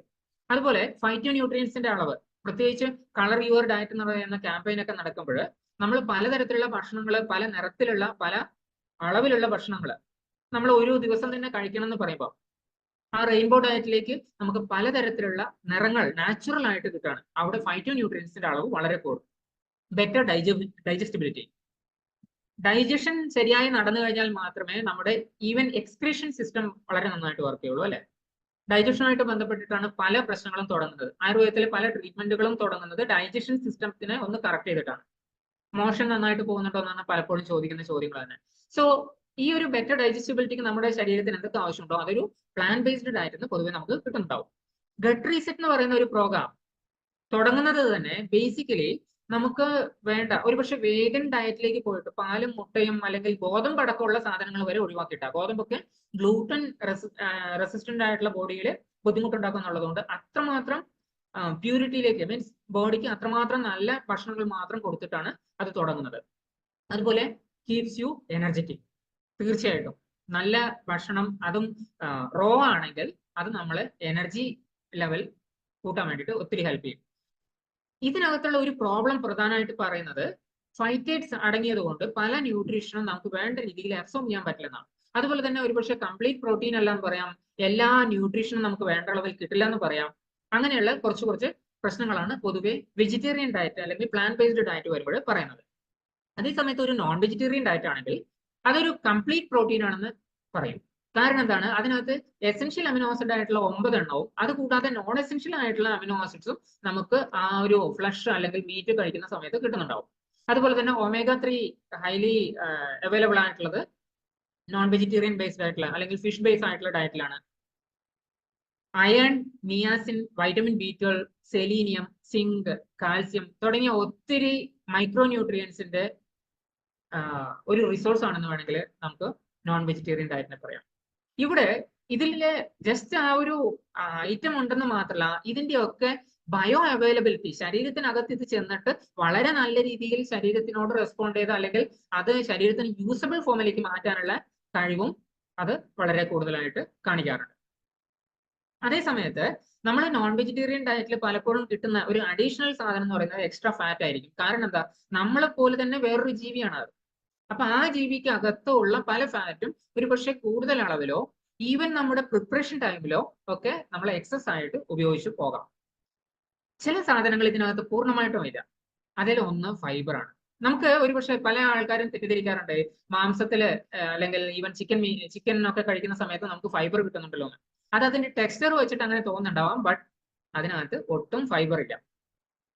അതുപോലെ ഫൈറ്റോ ന്യൂട്രിയൻസിന്റെ അളവ്, പ്രത്യേകിച്ച് കളർ യുവർ ഡയറ്റ് എന്ന് പറയുന്ന ക്യാമ്പയിൻ ഒക്കെ നടക്കുമ്പോൾ നമ്മൾ പലതരത്തിലുള്ള ഭക്ഷണങ്ങൾ, പല നിറത്തിലുള്ള പല അളവിലുള്ള ഭക്ഷണങ്ങൾ നമ്മൾ ഒരു ദിവസം തന്നെ കഴിക്കണം എന്ന് പറയുമ്പോൾ ആ റെയിൻബോ ഡയറ്റിലേക്ക് നമുക്ക് പലതരത്തിലുള്ള നിറങ്ങൾ നാച്ചുറൽ ആയിട്ട് കിട്ടുകയാണ്. അവിടെ ഫൈറ്റോ ന്യൂട്രിയൻസിന്റെ അളവ് വളരെ കൂടും. ബെറ്റർ ഡൈജസ്റ്റബിലിറ്റി, ഡൈജഷൻ ശരിയായി നടന്നു കഴിഞ്ഞാൽ മാത്രമേ നമ്മുടെ ഈവൻ എക്സ്ക്രീഷൻ സിസ്റ്റം വളരെ നന്നായിട്ട് വർക്ക് ചെയ്യുള്ളൂ അല്ലെ. ഡൈജഷനുമായിട്ട് ബന്ധപ്പെട്ടിട്ടാണ് പല പ്രശ്നങ്ങളും തുടങ്ങുന്നത്. ആയുർവേദത്തിലെ പല ട്രീറ്റ്മെന്റുകളും തുടങ്ങുന്നത് ഡൈജഷൻ സിസ്റ്റത്തിനെ ഒന്ന് കറക്റ്റ് ചെയ്തിട്ടാണ്. മോഷൻ നന്നായിട്ട് പോകുന്നുണ്ടോ എന്നാണ് പലപ്പോഴും ചോദിക്കുന്ന ചോദ്യങ്ങൾ തന്നെ. സോ ഈ ഒരു ബെറ്റർ ഡൈജസ്റ്റബിലിറ്റിക്ക് നമ്മുടെ ശരീരത്തിന് എന്തൊക്കെ ആവശ്യമുണ്ടോ അതൊരു പ്ലാൻ ബേസ്ഡ് ഡയറ്റിന് പൊതുവെ നമുക്ക് കിട്ടുന്നുണ്ടാവും. ഗട്ട് റീസെറ്റ് എന്ന് പറയുന്ന ഒരു പ്രോഗ്രാം തുടങ്ങുന്നത് തന്നെ ബേസിക്കലി നമുക്ക് വേണ്ട ഒരുപക്ഷെ വേഗൻ ഡയറ്റിലേക്ക് പോയിട്ട് പാലും മുട്ടയും അല്ലെങ്കിൽ ഗോതമ്പ് അടക്കമുള്ള സാധനങ്ങൾ വരെ ഒഴിവാക്കിയിട്ടാ. ഗോതമ്പൊക്കെ ഗ്ലൂട്ടൻ റെസിസ്റ്റന്റ് ആയിട്ടുള്ള ബോഡിയിൽ ബുദ്ധിമുട്ടുണ്ടാക്കും എന്നുള്ളതുകൊണ്ട് അത്രമാത്രം പ്യൂരിറ്റിയിലേക്ക്, മീൻസ് ബോഡിക്ക് അത്രമാത്രം നല്ല ഭക്ഷണങ്ങൾ മാത്രം കൊടുത്തിട്ടാണ് അത് തുടങ്ങുന്നത്. അതുപോലെ കീപ്സ് യു എനർജറ്റിക്. തീർച്ചയായിട്ടും നല്ല ഭക്ഷണം, അതും റോ ആണെങ്കിൽ അത് നമ്മളെ എനർജി ലെവൽ കൂട്ടാൻ വേണ്ടിയിട്ട് ഒത്തിരി ഹെൽപ്പ് ചെയ്യും. ഇതിനകത്തുള്ള ഒരു പ്രോബ്ലം പ്രധാനമായിട്ട് പറയുന്നത് ഫൈറ്റേറ്റ്സ് അടങ്ങിയത് കൊണ്ട് പല ന്യൂട്രീഷനും നമുക്ക് വേണ്ട രീതിയിൽ അബ്സോർബ് ചെയ്യാൻ പറ്റില്ലെന്നാണ്. അതുപോലെ തന്നെ ഒരുപക്ഷെ കംപ്ലീറ്റ് പ്രോട്ടീൻ അല്ല എന്ന് പറയാം, എല്ലാ ന്യൂട്രീഷനും നമുക്ക് വേണ്ട അളവിൽ കിട്ടില്ല എന്ന് പറയാം. അങ്ങനെയുള്ള കുറച്ച് പ്രശ്നങ്ങളാണ് പൊതുവെ വെജിറ്റേറിയൻ ഡയറ്റ് അല്ലെങ്കിൽ പ്ലാൻ ബേസ്ഡ് ഡയറ്റ് വരുമ്പോൾ പറയുന്നത്. അതേസമയത്ത് ഒരു നോൺ വെജിറ്റേറിയൻ ഡയറ്റ് ആണെങ്കിൽ അതൊരു കംപ്ലീറ്റ് പ്രോട്ടീൻ ആണെന്ന് പറയും. കാരണം എന്താണ്? അതിനകത്ത് എസെൻഷ്യൽ അമിനോ ആസിഡ് ആയിട്ടുള്ള 9 എണ്ണവും അത് കൂടാതെ നോൺ എസെൻഷ്യൽ ആയിട്ടുള്ള അമിനോ ആസിഡ്സും നമുക്ക് ആ ഒരു ഫ്ലഷ് അല്ലെങ്കിൽ മീറ്റ് കഴിക്കുന്ന സമയത്ത് കിട്ടുന്നുണ്ടാവും. അതുപോലെ തന്നെ omega-3 ഹൈലി അവൈലബിൾ ആയിട്ടുള്ളത് നോൺ വെജിറ്റേറിയൻ ബേസ്ഡ് ആയിട്ടുള്ള അല്ലെങ്കിൽ ഫിഷ് ബേസ്ഡ് ആയിട്ടുള്ള ഡയറ്റിലാണ്. Iron, niacin, vitamin B12, selenium, zinc, calcium തുടങ്ങിയ ഒത്തിരി മൈക്രോ ന്യൂട്രിയൻസിന്റെ ഒരു റിസോഴ്സ് ആണെന്ന് വേണമെങ്കിൽ നമുക്ക് നോൺ വെജിറ്റേറിയൻ ഡയറ്റിനെ പറയാം. ഇവിടെ ഇതിലെ ജസ്റ്റ് ആ ഒരു ഐറ്റം ഉണ്ടെന്ന് മാത്രമല്ല, ഇതിന്റെയൊക്കെ ബയോ അവൈലബിലിറ്റി, ശരീരത്തിനകത്ത് ഇത് ചെന്നിട്ട് വളരെ നല്ല രീതിയിൽ ശരീരത്തിനോട് റെസ്പോണ്ട് ചെയ്ത് അല്ലെങ്കിൽ അത് ശരീരത്തിന് യൂസബിൾ ഫോമിലേക്ക് മാറ്റാനുള്ള കഴിവും അത് വളരെ കൂടുതലായിട്ട് കാണിക്കാറുണ്ട്. അതേ സമയത്ത് നമ്മൾ നോൺ വെജിറ്റേറിയൻ ഡയറ്റിൽ പലപ്പോഴും കിട്ടുന്ന ഒരു അഡീഷണൽ സാധനം എന്ന് പറയുന്നത് എക്സ്ട്രാ ഫാറ്റ് ആയിരിക്കും. കാരണം എന്താ? നമ്മളെ പോലെ തന്നെ വേറൊരു ജീവിയാണ് അത്. അപ്പൊ ആ ജീവിക്ക് അകത്തുള്ള പല ഫാറ്റും ഒരു പക്ഷെ കൂടുതൽ അളവിലോ ഈവൻ നമ്മുടെ പ്രിപ്പറേഷൻ ടൈമിലോ ഒക്കെ നമ്മൾ എക്സസ് ആയിട്ട് ഉപയോഗിച്ച് പോകാം. ചില സാധനങ്ങൾ ഇതിനകത്ത് പൂർണ്ണമായിട്ടും ഇല്ല. അതിൽ ഒന്ന് ഫൈബർ ആണ്. നമുക്ക് ഒരുപക്ഷെ പല ആൾക്കാരും തെറ്റിദ്ധരിക്കാറുണ്ട്, മാംസത്തില് അല്ലെങ്കിൽ ഈവൻ ചിക്കൻ ഒക്കെ കഴിക്കുന്ന സമയത്ത് നമുക്ക് ഫൈബർ കിട്ടുന്നുണ്ടല്ലോ എന്ന്. അത് അതിന്റെ ടെക്സ്ചർ വെച്ചിട്ട് അങ്ങനെ തോന്നുന്നുണ്ടാവാം, ബട്ട് അതിനകത്ത് ഒട്ടും ഫൈബർ ഇല്ല.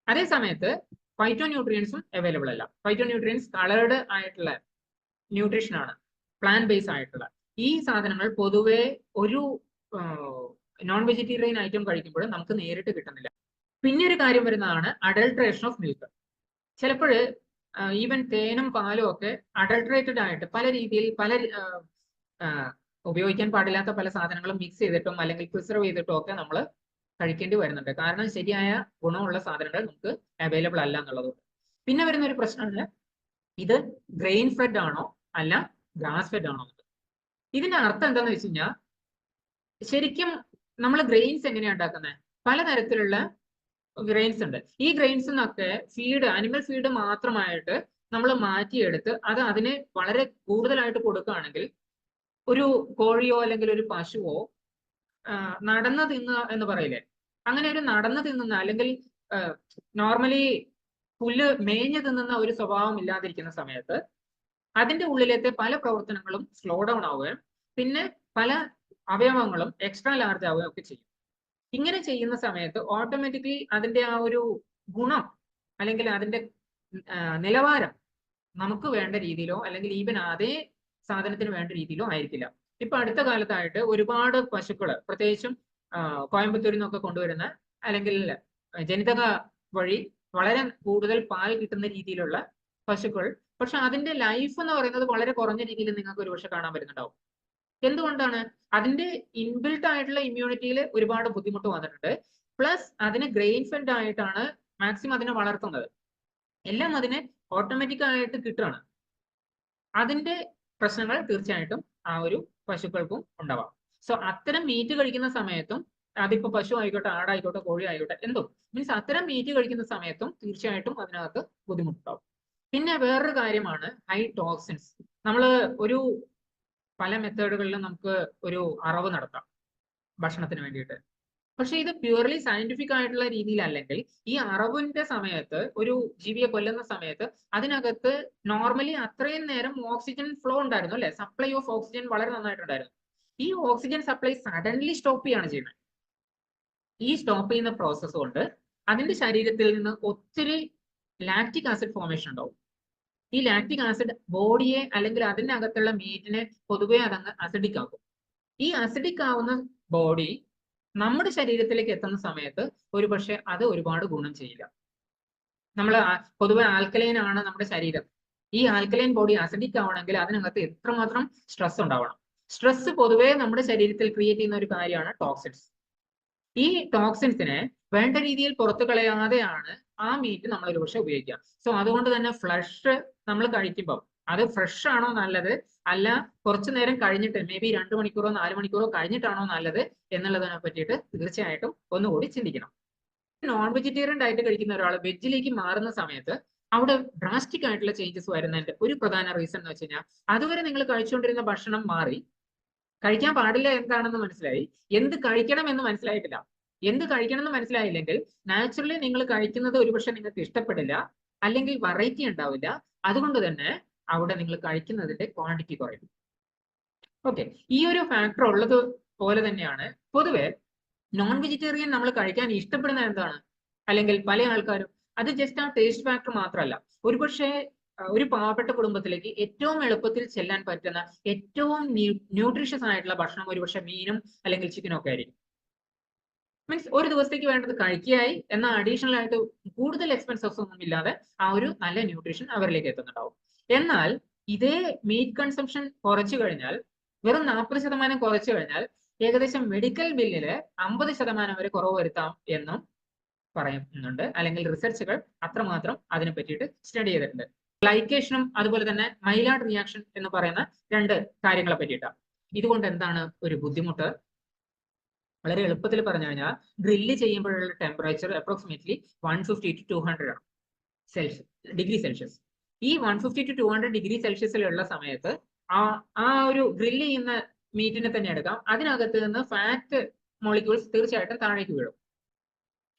അതേ സമയത്ത് ഫൈറ്റോ ന്യൂട്രിയൻസും അവൈലബിൾ അല്ല. ഫൈറ്റോ ന്യൂട്രിയൻസ് കളേർഡ് ആയിട്ടുള്ള ന്യൂട്രീഷൻ ആണ്, പ്ലാൻ ബേസ് ആയിട്ടുള്ള. ഈ സാധനങ്ങൾ പൊതുവെ ഒരു നോൺ വെജിറ്റേറിയൻ ഐറ്റം കഴിക്കുമ്പോൾ നമുക്ക് നേരിട്ട് കിട്ടുന്നില്ല. പിന്നെ ഒരു കാര്യം വരുന്നതാണ് അഡൾട്രേഷൻ ഓഫ് മിൽക്ക്. ചിലപ്പോൾ ഈവൻ തേനും പാലും ഒക്കെ അഡൾട്രേറ്റഡ് ആയിട്ട് പല രീതിയിൽ ഉപയോഗിക്കാൻ പാടില്ലാത്ത പല സാധനങ്ങളും മിക്സ് ചെയ്തിട്ടും അല്ലെങ്കിൽ പ്രിസർവ് ചെയ്തിട്ടും ഒക്കെ നമ്മൾ കഴിക്കേണ്ടി വരുന്നുണ്ട്. കാരണം ശരിയായ ഗുണമുള്ള സാധനങ്ങൾ നമുക്ക് അവൈലബിൾ അല്ല എന്നുള്ളതുകൊണ്ട്. പിന്നെ വരുന്ന ഒരു പ്രശ്നമാണ്, ഇത് ഗ്രെയിൻ ഫെഡ് ആണോ അല്ല ഗ്രാസ് ഫെഡ് ആണോ? ഇതിന്റെ അർത്ഥം എന്താണെന്ന് വെച്ച് കഴിഞ്ഞാൽ, ശരിക്കും നമ്മൾ ഗ്രെയിൻസ് എങ്ങനെയാണ് ഉണ്ടാക്കുന്നത്? പലതരത്തിലുള്ള ഗ്രെയിൻസ് ഉണ്ട്. ഈ ഗ്രെയിൻസ് എന്നൊക്കെ അനിമൽ ഫീഡ് മാത്രമായിട്ട് നമ്മൾ മാറ്റിയെടുത്ത് അത് അതിനെ വളരെ കൂടുതലായിട്ട് കൊടുക്കുകയാണെങ്കിൽ ഒരു കോഴിയോ അല്ലെങ്കിൽ ഒരു പശുവോ നടന്നു തിന്നുക എന്ന് പറയില്ലേ, അങ്ങനെ ഒരു നടന്നു തിന്നുന്ന അല്ലെങ്കിൽ നോർമലി പുല്ല് മേഞ്ഞു തിന്നുന്ന ഒരു സ്വഭാവം ഇല്ലാതിരിക്കുന്ന സമയത്ത് അതിന്റെ ഉള്ളിലത്തെ പല പ്രവർത്തനങ്ങളും സ്ലോ ഡൗൺ ആവുകയും പിന്നെ പല അവയവങ്ങളും എക്സ്ട്രാ ലാർജ് ആവുകയും ഒക്കെ ചെയ്യും. ഇങ്ങനെ ചെയ്യുന്ന സമയത്ത് ഓട്ടോമാറ്റിക്കലി അതിന്റെ ആ ഒരു ഗുണം അല്ലെങ്കിൽ അതിന്റെ നിലവാരം നമുക്ക് വേണ്ട രീതിയിലോ അല്ലെങ്കിൽ ഈവൻ അതേ സാധനത്തിന് വേണ്ട രീതിയിലോ ആയിരിക്കില്ല. ഇപ്പൊ അടുത്ത കാലത്തായിട്ട് ഒരുപാട് പശുക്കൾ, പ്രത്യേകിച്ചും കോയമ്പത്തൂരിൽ നിന്നൊക്കെ കൊണ്ടുവരുന്ന അല്ലെങ്കിൽ ജനിതക വഴി വളരെ കൂടുതൽ പാൽ കിട്ടുന്ന രീതിയിലുള്ള പശുക്കൾ, പക്ഷെ അതിന്റെ ലൈഫ് എന്ന് പറയുന്നത് വളരെ കുറഞ്ഞ രീതിയിൽ നിങ്ങൾക്ക് ഒരുപക്ഷെ കാണാൻ പറ്റുന്നുണ്ടാവും. എന്തുകൊണ്ടാണ്? അതിന്റെ ഇൻബിൽട്ട് ആയിട്ടുള്ള ഇമ്മ്യൂണിറ്റിയിൽ ഒരുപാട് ബുദ്ധിമുട്ട് വന്നിട്ടുണ്ട്. പ്ലസ് അതിന് ഗ്രെയിൻ ഫെഡ് ആയിട്ടാണ് മാക്സിമം അതിനെ വളർത്തുന്നത്. എല്ലാം അതിനെ ഓട്ടോമാറ്റിക് ആയിട്ട് കിട്ടുകയാണ്. അതിന്റെ പ്രശ്നങ്ങൾ തീർച്ചയായിട്ടും ആ ഒരു പശുക്കൾക്കും ഉണ്ടാവാം. സോ അത്തരം മീറ്റ് കഴിക്കുന്ന സമയത്തും, അതിപ്പോ പശു ആയിക്കോട്ടെ, ആടായിക്കോട്ടെ, കോഴി ആയിക്കോട്ടെ, എന്തോ മീൻസ് അത്തരം മീറ്റ് കഴിക്കുന്ന സമയത്തും തീർച്ചയായിട്ടും അതിനകത്ത് ബുദ്ധിമുട്ടുണ്ടാവും. പിന്നെ വേറൊരു കാര്യമാണ് ഹൈ ടോക്സിൻസ്. നമ്മൾ ഒരു പല മെത്തേഡുകളിലും നമുക്ക് ഒരു അറവ് നടത്താം ഭക്ഷണത്തിന് വേണ്ടിയിട്ട്. പക്ഷെ ഇത് പ്യൂർലി സയന്റിഫിക് ആയിട്ടുള്ള രീതിയിലല്ലെങ്കിൽ ഈ അറവിന്റെ സമയത്ത്, ഒരു ജീവിയെ കൊല്ലുന്ന സമയത്ത് അതിനകത്ത് നോർമലി അത്രയും നേരം ഓക്സിജൻ ഫ്ലോ ഉണ്ടായിരുന്നു അല്ലെ, സപ്ലൈ ഓഫ് ഓക്സിജൻ വളരെ നന്നായിട്ടുണ്ടായിരുന്നു. ഈ ഓക്സിജൻ സപ്ലൈ സഡൻലി സ്റ്റോപ്പ് ചെയ്യാണ് ചെയ്യുന്നത്. ഈ സ്റ്റോപ്പ് ചെയ്യുന്ന പ്രോസസ് കൊണ്ട് അതിന്റെ ശരീരത്തിൽ നിന്ന് ഒത്തിരി ലാക്റ്റിക് ആസിഡ് ഫോർമേഷൻ ഉണ്ടാവും. ഈ ലാക്റ്റിക് ആസിഡ് ബോഡിയെ അല്ലെങ്കിൽ അതിന്റെ അകത്തുള്ള മീറ്റിനെ പൊതുവെ അതങ്ങ് അസിഡിക് ആക്കും. ഈ അസിഡിക് ആവുന്ന ബോഡി നമ്മുടെ ശരീരത്തിലേക്ക് എത്തുന്ന സമയത്ത് ഒരുപക്ഷെ അത് ഒരുപാട് ഗുണം ചെയ്യില്ല. നമ്മൾ പൊതുവെ ആൽക്കലൈൻ ആണ് നമ്മുടെ ശരീരം. ഈ ആൽക്കലൈൻ ബോഡി അസിഡിക് ആവണമെങ്കിൽ അതിനകത്ത് എത്രമാത്രം സ്ട്രെസ് ഉണ്ടാവണം. സ്ട്രെസ് പൊതുവെ നമ്മുടെ ശരീരത്തിൽ ക്രിയേറ്റ് ചെയ്യുന്ന ഒരു കാര്യമാണ് ടോക്സിൻസ്. ഈ ടോക്സിൻസിനെ വേണ്ട രീതിയിൽ പുറത്തു കളയാതെയാണ് ആ മീറ്റ് നമ്മൾ ഒരുപക്ഷെ ഉപയോഗിക്കുക. സോ അതുകൊണ്ട് തന്നെ ഫ്ലഷ് നമ്മൾ കഴിക്കുമ്പോൾ അത് ഫ്രഷ് ആണോ നല്ലത്, അല്ല കുറച്ചു നേരം കഴിഞ്ഞിട്ട് മേ ബി 2 മണിക്കൂറോ 4 മണിക്കൂറോ കഴിഞ്ഞിട്ടാണോ നല്ലത് എന്നുള്ളതിനെ പറ്റിയിട്ട് തീർച്ചയായിട്ടും ഒന്നുകൂടി ചിന്തിക്കണം. നോൺ വെജിറ്റേറിയൻ ഡയറ്റ് കഴിക്കുന്ന ഒരാൾ വെജിലേക്ക് മാറുന്ന സമയത്ത് അവിടെ ഡ്രാസ്റ്റിക് ആയിട്ടുള്ള ചേഞ്ചസ് വരുന്നതിന്റെ ഒരു പ്രധാന റീസൺ എന്ന് വെച്ച് കഴിഞ്ഞാൽ, അതുവരെ നിങ്ങൾ കഴിച്ചുകൊണ്ടിരുന്ന ഭക്ഷണം മാറി, കഴിക്കാൻ പാടില്ല എന്താണെന്ന് മനസ്സിലായി, എന്ത് കഴിക്കണം എന്ന് മനസ്സിലായിട്ടില്ല. എന്ത് കഴിക്കണം എന്ന് മനസ്സിലായില്ലെങ്കിൽ നാച്ചുറലി നിങ്ങൾ കഴിക്കുന്നത് ഒരുപക്ഷെ നിങ്ങൾക്ക് ഇഷ്ടപ്പെടില്ല, അല്ലെങ്കിൽ വെറൈറ്റി ഉണ്ടാവില്ല. അതുകൊണ്ട് തന്നെ അവിടെ നിങ്ങൾ കഴിക്കുന്നതിന്റെ ക്വാണ്ടിറ്റി കുറയും. ഓക്കെ, ഈ ഒരു ഫാക്ടർ ഉള്ളത് പോലെ തന്നെയാണ് പൊതുവെ നോൺ വെജിറ്റേറിയൻ നമ്മൾ കഴിക്കാൻ ഇഷ്ടപ്പെടുന്ന എന്താണ്, അല്ലെങ്കിൽ പല ആൾക്കാരും അത് ജസ്റ്റ് ആ ടേസ്റ്റ് ഫാക്ടർ മാത്രമല്ല, ഒരുപക്ഷെ ഒരു പാവപ്പെട്ട കുടുംബത്തിലേക്ക് ഏറ്റവും എളുപ്പത്തിൽ ചെല്ലാൻ പറ്റുന്ന ഏറ്റവും ന്യൂട്രീഷ്യസ് ആയിട്ടുള്ള ഭക്ഷണം ഒരുപക്ഷെ മീനും അല്ലെങ്കിൽ ചിക്കനും ഒക്കെ ആയിരിക്കും. മീൻസ് ഒരു ദിവസത്തേക്ക് വേണ്ടത് കഴിക്കുകയായി, എന്നാൽ അഡീഷണൽ ആയിട്ട് കൂടുതൽ എക്സ്പെൻസസ് ഒന്നും ഇല്ലാതെ ആ ഒരു നല്ല ന്യൂട്രീഷൻ അവരിലേക്ക് എത്തുന്നുണ്ടാവും. എന്നാൽ ഇതേ മീറ്റ് കൺസംഷൻ കുറച്ചു കഴിഞ്ഞാൽ, വെറും 40% കുറച്ചു കഴിഞ്ഞാൽ ഏകദേശം മെഡിക്കൽ ബില്ലില് 50% വരെ കുറവ് വരുത്താം എന്നും പറയുന്നുണ്ട്. അല്ലെങ്കിൽ റിസർച്ചുകൾ അത്രമാത്രം അതിനെ പറ്റിയിട്ട് സ്റ്റഡി ചെയ്തിട്ടുണ്ട്. ഗ്ലൈക്കേഷനും അതുപോലെ തന്നെ മൈലാർഡ് റിയാക്ഷൻ എന്ന് പറയുന്ന 2 കാര്യങ്ങളെ പറ്റിയിട്ടാണ്. ഇതുകൊണ്ട് എന്താണ് ഒരു ബുദ്ധിമുട്ട്? വളരെ എളുപ്പത്തിൽ പറഞ്ഞു കഴിഞ്ഞാൽ ഗ്രില്ല് ചെയ്യുമ്പോഴുള്ള ടെമ്പറേച്ചർ അപ്രോക്സിമേറ്റ്ലി 150 to 200 ആണ് ഡിഗ്രി സെൽഷ്യസ്. ഈ 150 to 200 ഡിഗ്രി സെൽഷ്യസിലുള്ള സമയത്ത് ആ ഒരു ഗ്രില്ല് ചെയ്യുന്ന മീറ്റിനെ തന്നെ എടുക്കാം, അതിനകത്ത് നിന്ന് ഫാറ്റ് മോളിക്യൂൾസ് തീർച്ചയായിട്ടും താഴേക്ക് വീഴും.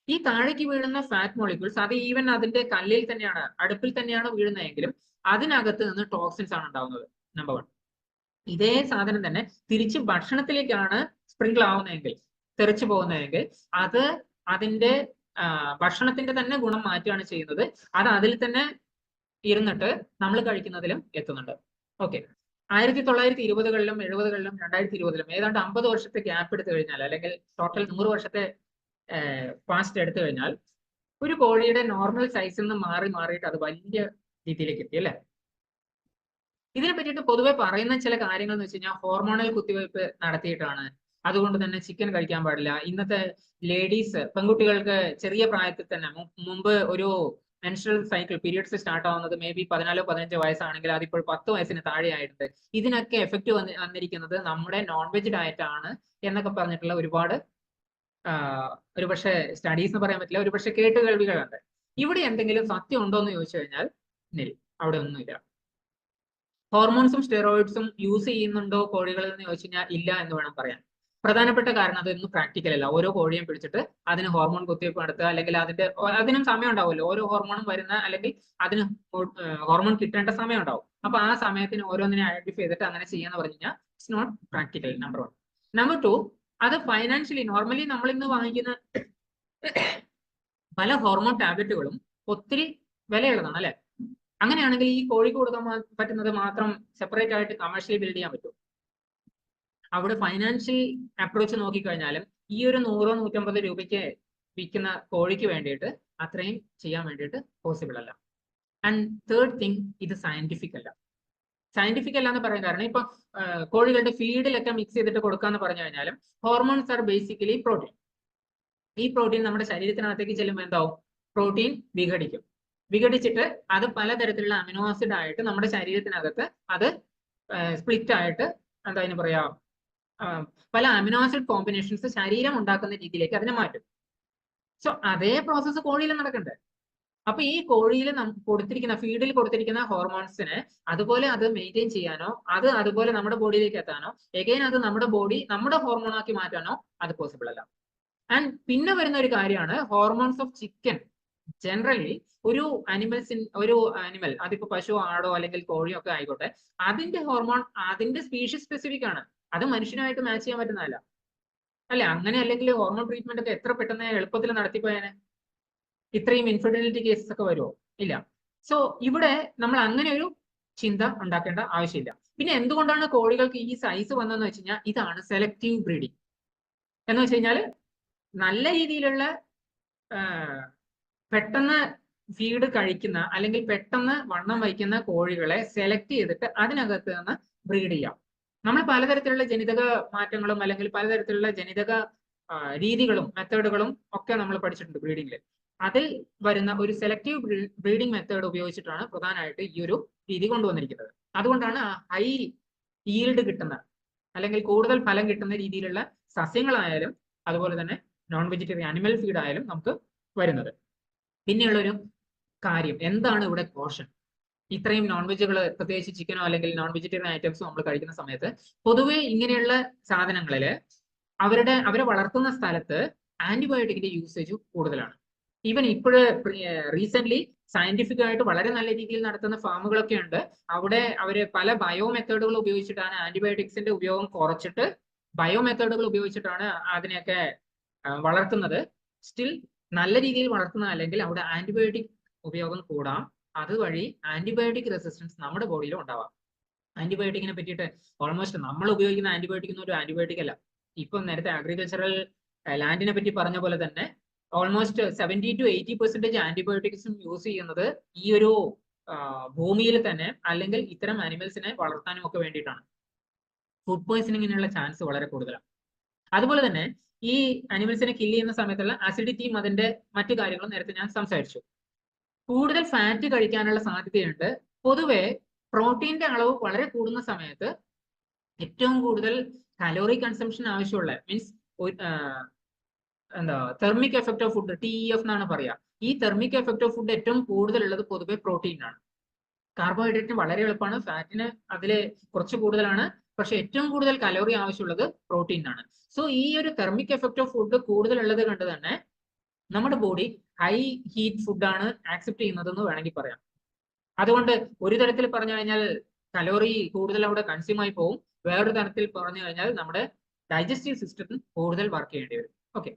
ഈ താഴേക്ക് വീഴുന്ന ഫാറ്റ് മോളിക്യൂൾസ് അത് ഈവൻ അതിന്റെ കല്ലിൽ തന്നെയാണ്, അടുപ്പിൽ തന്നെയാണ് വീഴുന്നതെങ്കിലും അതിനകത്ത് നിന്ന് ടോക്സിൻസ് ആണ് ഉണ്ടാവുന്നത്. നമ്പർ 1. ഇതേ സാധനം തന്നെ തിരിച്ച് ഭക്ഷണത്തിലേക്കാണ് സ്പ്രിങ്കിൾ ആവുന്നതെങ്കിൽ, തെറിച്ചു പോകുന്നതെങ്കിൽ, അത് അതിന്റെ ഭക്ഷണത്തിന്റെ തന്നെ ഗുണം മാറ്റുകയാണ് ചെയ്യുന്നത്. അത് അതിൽ തന്നെ ഇരുന്നിട്ട് നമ്മൾ കഴിക്കുന്നതിലും എത്തുന്നുണ്ട്. ഓക്കെ, 1920കളിലും 70കളിലും 2020ലും ഏതാണ്ട് 50 വർഷത്തെ ഗ്യാപ്പ് എടുത്തു കഴിഞ്ഞാൽ, അല്ലെങ്കിൽ ടോട്ടൽ 100 വർഷത്തെ പാസ്റ്റ് എടുത്തു കഴിഞ്ഞാൽ, ഒരു കോഴിയുടെ നോർമൽ സൈസിൽ നിന്ന് മാറിയിട്ട് അത് വലിയ രീതിയിലേക്ക് എത്തി അല്ലെ. ഇതിനെ പറ്റിയിട്ട് പൊതുവെ പറയുന്ന ചില കാര്യങ്ങൾ എന്ന് വെച്ച് കഴിഞ്ഞാൽ, ഹോർമോണൽ കുത്തിവയ്പ് നടത്തിയിട്ടാണ്, അതുകൊണ്ട് തന്നെ ചിക്കൻ കഴിക്കാൻ പാടില്ല. ഇന്നത്തെ ലേഡീസ്, പെൺകുട്ടികൾക്ക് ചെറിയ പ്രായത്തിൽ തന്നെ, മുമ്പ് ഒരു മെൻസ്ട്രൽ സൈക്കിൾ പീരിയഡ്സ് സ്റ്റാർട്ട് ആവുന്നത് മേ ബി 14-15 വയസ്സാണെങ്കിൽ അതിപ്പോൾ 10 വയസ്സിന് താഴെ ആയിട്ടുണ്ട്. ഇതിനൊക്കെ എഫക്റ്റ് വന്നിരിക്കുന്നത് നമ്മുടെ നോൺ വെജ് ഡയറ്റ് ആണ് എന്നൊക്കെ പറഞ്ഞിട്ടുള്ള ഒരുപാട് ഒരുപക്ഷെ സ്റ്റഡീസ് എന്ന് പറയാൻ പറ്റില്ല, ഒരുപക്ഷെ കേട്ടുകേൾവികളുണ്ട്. ഇവിടെ എന്തെങ്കിലും സത്യം ഉണ്ടോ എന്ന് ചോദിച്ചു കഴിഞ്ഞാൽ അവിടെ ഒന്നുമില്ല. ഹോർമോൺസും സ്റ്റെറോയിഡ്സും യൂസ് ചെയ്യുന്നുണ്ടോ കോഴികളിൽ എന്ന് ചോദിച്ചു കഴിഞ്ഞാൽ ഇല്ല എന്ന് വേണം പറയാൻ. പ്രധാനപ്പെട്ട കാരണം അതൊന്നും പ്രാക്ടിക്കൽ അല്ല. ഓരോ കോഴിയും പിടിച്ചിട്ട് അതിന് ഹോർമോൺ കുത്തിവയ്പ്പ് നടത്തുക, അല്ലെങ്കിൽ അതിനും സമയം ഉണ്ടാവുമല്ലോ, ഓരോ ഹോർമോണും വരുന്ന, അല്ലെങ്കിൽ അതിന് ഹോർമോൺ കിട്ടേണ്ട സമയം ഉണ്ടാവും. അപ്പൊ ആ സമയത്തിന് ഓരോന്നിനെ ഐഡന്റിഫൈ ചെയ്തിട്ട് അങ്ങനെ ചെയ്യാന്ന് പറഞ്ഞു കഴിഞ്ഞാൽ it's not practical. Number 1. Number 2, അത് ഫൈനാൻഷ്യലി നോർമലി നമ്മൾ ഇന്ന് വാങ്ങിക്കുന്ന പല ഹോർമോൺ ടാബ്ലറ്റുകളും ഒത്തിരി വിലയുള്ളതാണ് അല്ലെ. അങ്ങനെയാണെങ്കിൽ ഈ കോഴിക്ക് കൊടുക്കാൻ പറ്റുന്നത് മാത്രം സെപ്പറേറ്റ് ആയിട്ട് കമേഴ്ഷ്യലി ബിൽഡ് ചെയ്യാൻ പറ്റും. അവിടെ ഫൈനാൻഷ്യൽ അപ്രോച്ച് നോക്കിക്കഴിഞ്ഞാലും ഈ ഒരു 100-150 രൂപയ്ക്ക് വിൽക്കുന്ന കോഴിക്ക് വേണ്ടിയിട്ട് അത്രയും ചെയ്യാൻ വേണ്ടിയിട്ട് പോസിബിൾ അല്ല. ആൻഡ് തേർഡ് തിങ്, ഇത് സയന്റിഫിക് അല്ല. സയന്റിഫിക് അല്ല എന്ന് പറയാൻ കാരണം, ഇപ്പൊ കോഴികളുടെ ഫീഡിലൊക്കെ മിക്സ് ചെയ്തിട്ട് കൊടുക്കാന്ന് പറഞ്ഞു കഴിഞ്ഞാലും ഹോർമോൺസ് ആർ ബേസിക്കലി പ്രോട്ടീൻ. ഈ പ്രോട്ടീൻ നമ്മുടെ ശരീരത്തിനകത്തേക്ക് ചെല്ലുമ്പോൾ എന്താവും? പ്രോട്ടീൻ വിഘടിച്ചിട്ട് അത് പലതരത്തിലുള്ള അമിനോ ആസിഡ് ആയിട്ട് നമ്മുടെ ശരീരത്തിനകത്ത് അത് സ്പ്ലിറ്റ് ആയിട്ട് എന്താ അതിന് പറയാ, പല അമിനോ ആസിഡ് കോമ്പിനേഷൻസ് ശരീരം ഉണ്ടാക്കുന്ന രീതിയിലേക്ക് അതിനെ മാറ്റും. സോ അതേ പ്രോസസ്സ് കോഴിയിൽ നടക്കണ്ടേ? അപ്പൊ ഈ കോഴിയിൽ കൊടുത്തിരിക്കുന്ന ഫീഡിൽ കൊടുത്തിരിക്കുന്ന ഹോർമോൺസിനെ അതുപോലെ അത് മെയിൻറ്റെയിൻ ചെയ്യാനോ അത് അതുപോലെ നമ്മുടെ ബോഡിയിലേക്ക് എത്താനോ എഗെയിൻ അത് നമ്മുടെ ബോഡി നമ്മുടെ ഹോർമോണാക്കി മാറ്റാനോ അത് പോസിബിൾ അല്ല. ആൻഡ് പിന്നെ വരുന്ന ഒരു കാര്യമാണ് ഹോർമോൺസ് ഓഫ് ചിക്കൻ. ജനറലി ഒരു അനിമൽ അതിപ്പോ പശു, ആടോ അല്ലെങ്കിൽ കോഴിയോ ഒക്കെ ആയിക്കോട്ടെ, അതിന്റെ ഹോർമോൺ അതിന്റെ സ്പീഷീസ് സ്പെസിഫിക് ആണ്. അത് മനുഷ്യനായിട്ട് മാച്ച് ചെയ്യാൻ പറ്റുന്നതല്ല അല്ലെ? അങ്ങനെ അല്ലെങ്കിൽ ഹോർമോൺ ട്രീറ്റ്മെന്റ് ഒക്കെ എത്ര പെട്ടെന്ന് എളുപ്പത്തിൽ നടത്തിപ്പോയാനെ? ഇത്രയും ഇൻഫെർട്ടിലിറ്റി കേസസ് ഒക്കെ വരുമോ? ഇല്ല. സോ ഇവിടെ നമ്മൾ അങ്ങനെ ഒരു ചിന്ത ഉണ്ടാക്കേണ്ട ആവശ്യമില്ല. പിന്നെ എന്തുകൊണ്ടാണ് കോഴികൾക്ക് ഈ സൈസ് വന്നതെന്ന് വെച്ച് കഴിഞ്ഞാൽ ഇതാണ് സെലക്റ്റീവ് ബ്രീഡിങ് എന്ന് വെച്ച് കഴിഞ്ഞാൽ നല്ല രീതിയിലുള്ള പെട്ടെന്ന് ഫീഡ് കഴിക്കുന്ന അല്ലെങ്കിൽ പെട്ടെന്ന് വണ്ണം വയ്ക്കുന്ന കോഴികളെ സെലക്ട് ചെയ്തിട്ട് അതിനകത്ത് നിന്ന് ബ്രീഡ് ചെയ്യാം. നമ്മൾ പലതരത്തിലുള്ള ജനിതക മാറ്റങ്ങളും അല്ലെങ്കിൽ പലതരത്തിലുള്ള ജനിതക രീതികളും മെത്തേഡുകളും ഒക്കെ നമ്മൾ പഠിച്ചിട്ടുണ്ട് ബ്രീഡിങ്ങിൽ. അതിൽ വരുന്ന ഒരു സെലക്റ്റീവ് ബ്രീഡിംഗ് മെത്തേഡ് ഉപയോഗിച്ചിട്ടാണ് പ്രധാനമായിട്ട് ഈ ഒരു രീതി കൊണ്ടുവന്നിരിക്കുന്നത്. അതുകൊണ്ടാണ് ഹൈ ഈൽഡ് കിട്ടുന്ന അല്ലെങ്കിൽ കൂടുതൽ ഫലം കിട്ടുന്ന രീതിയിലുള്ള സസ്യങ്ങളായാലും അതുപോലെ തന്നെ നോൺ വെജിറ്റേറിയൻ അനിമൽ ഫീഡ് ആയാലും നമുക്ക് വരുന്നത്. പിന്നെയുള്ളൊരു കാര്യം എന്താണ് ഇവിടെ കോഷൻ? ഇത്രയും നോൺ വെജുകൾ, പ്രത്യേകിച്ച് ചിക്കനോ അല്ലെങ്കിൽ നോൺ വെജിറ്റേറിയൻ ഐറ്റംസോ നമ്മൾ കഴിക്കുന്ന സമയത്ത് പൊതുവെ ഇങ്ങനെയുള്ള സാധനങ്ങളില് അവരെ വളർത്തുന്ന സ്ഥലത്ത് ആന്റിബയോട്ടിക്കിന്റെ യൂസേജ് കൂടുതലാണ്. ഈവൻ ഇപ്പോഴ് റീസെന്റ് സയന്റിഫിക് ആയിട്ട് വളരെ നല്ല രീതിയിൽ നടത്തുന്ന ഫാമുകളൊക്കെ ഉണ്ട്. അവിടെ അവര് പല ബയോ മെത്തേഡുകൾ ഉപയോഗിച്ചിട്ടാണ് ആന്റിബയോട്ടിക്സിന്റെ ഉപയോഗം കുറച്ചിട്ട് ബയോ മെത്തേഡുകൾ ഉപയോഗിച്ചിട്ടാണ് അതിനെയൊക്കെ വളർത്തുന്നത്. സ്റ്റിൽ നല്ല രീതിയിൽ വളർത്തുന്ന അല്ലെങ്കിൽ അവിടെ ആന്റിബയോട്ടിക് ഉപയോഗം കൂടാം. അതുവഴി ആന്റിബയോട്ടിക് റെസിസ്റ്റൻസ് നമ്മുടെ ബോഡിയിൽ ഉണ്ടാവാം. ആന്റിബയോട്ടിക്കിനെ പറ്റിയിട്ട് ഓൾമോസ്റ്റ് നമ്മൾ ഉപയോഗിക്കുന്ന ആന്റിബയോട്ടിക് ഒന്നും ഒരു ആന്റിബയോട്ടിക് അല്ല. ഇപ്പം നേരത്തെ അഗ്രികൾച്ചറൽ ലാൻഡിനെ പറ്റി പറഞ്ഞ പോലെ തന്നെ ഓൾമോസ്റ്റ് 70 to 80% ആന്റിബയോട്ടിക്സും യൂസ് ചെയ്യുന്നത് ഈ ഒരു ഭൂമിയിൽ തന്നെ അല്ലെങ്കിൽ ഇത്തരം ആനിമൽസിനെ വളർത്താനും ഒക്കെ വേണ്ടിയിട്ടാണ്. ഫുഡ് പോയിസണിങ്ങിനുള്ള ചാൻസ് വളരെ കൂടുതലാണ്. അതുപോലെ തന്നെ ഈ അനിമൽസിനെ കില്ല് ചെയ്യുന്ന സമയത്തുള്ള അസിഡിറ്റിയും അതിന്റെ മറ്റു കാര്യങ്ങളും നേരത്തെ ഞാൻ സംസാരിച്ചു. കൂടുതൽ ഫാറ്റ് കഴിക്കാനുള്ള സാധ്യതയുണ്ട്. പൊതുവെ പ്രോട്ടീന്റെ അളവ് വളരെ കൂടുന്ന സമയത്ത് ഏറ്റവും കൂടുതൽ കലോറി കൺസംഷൻ ആവശ്യമുള്ള മീൻസ് എന്താ thermic effect of food, TEF എന്നാണ് പറയാ. ഈ തെർമിക് എഫക്ട് ഓഫ് ഫുഡ് ഏറ്റവും കൂടുതൽ ഉള്ളത് പൊതുവെ പ്രോട്ടീനാണ്. കാർബോഹൈഡ്രേറ്റിന് വളരെ എളുപ്പമാണ്, ഫാറ്റിന് അതിൽ കുറച്ച് കൂടുതലാണ്, പക്ഷെ ഏറ്റവും കൂടുതൽ കലോറി ആവശ്യമുള്ളത് പ്രോട്ടീനാണ്. സോ ഈ ഒരു തെർമിക് എഫക്ട് ഓഫ് ഫുഡ് കൂടുതലുള്ളത് കണ്ട് തന്നെ നമ്മുടെ ബോഡി ഹൈ ഹീറ്റ് ഫുഡാണ് ആക്സെപ്റ്റ് ചെയ്യുന്നതെന്ന് വേണമെങ്കിൽ പറയാം. അതുകൊണ്ട് ഒരു തരത്തിൽ പറഞ്ഞു കഴിഞ്ഞാൽ കലോറി കൂടുതൽ അവിടെ കൺസ്യൂം ആയി പോകും. വേറൊരു തരത്തിൽ പറഞ്ഞു കഴിഞ്ഞാൽ നമ്മുടെ ഡൈജസ്റ്റീവ് സിസ്റ്റത്തിന് കൂടുതൽ വർക്ക് ചെയ്യേണ്ടി വരും. Okay,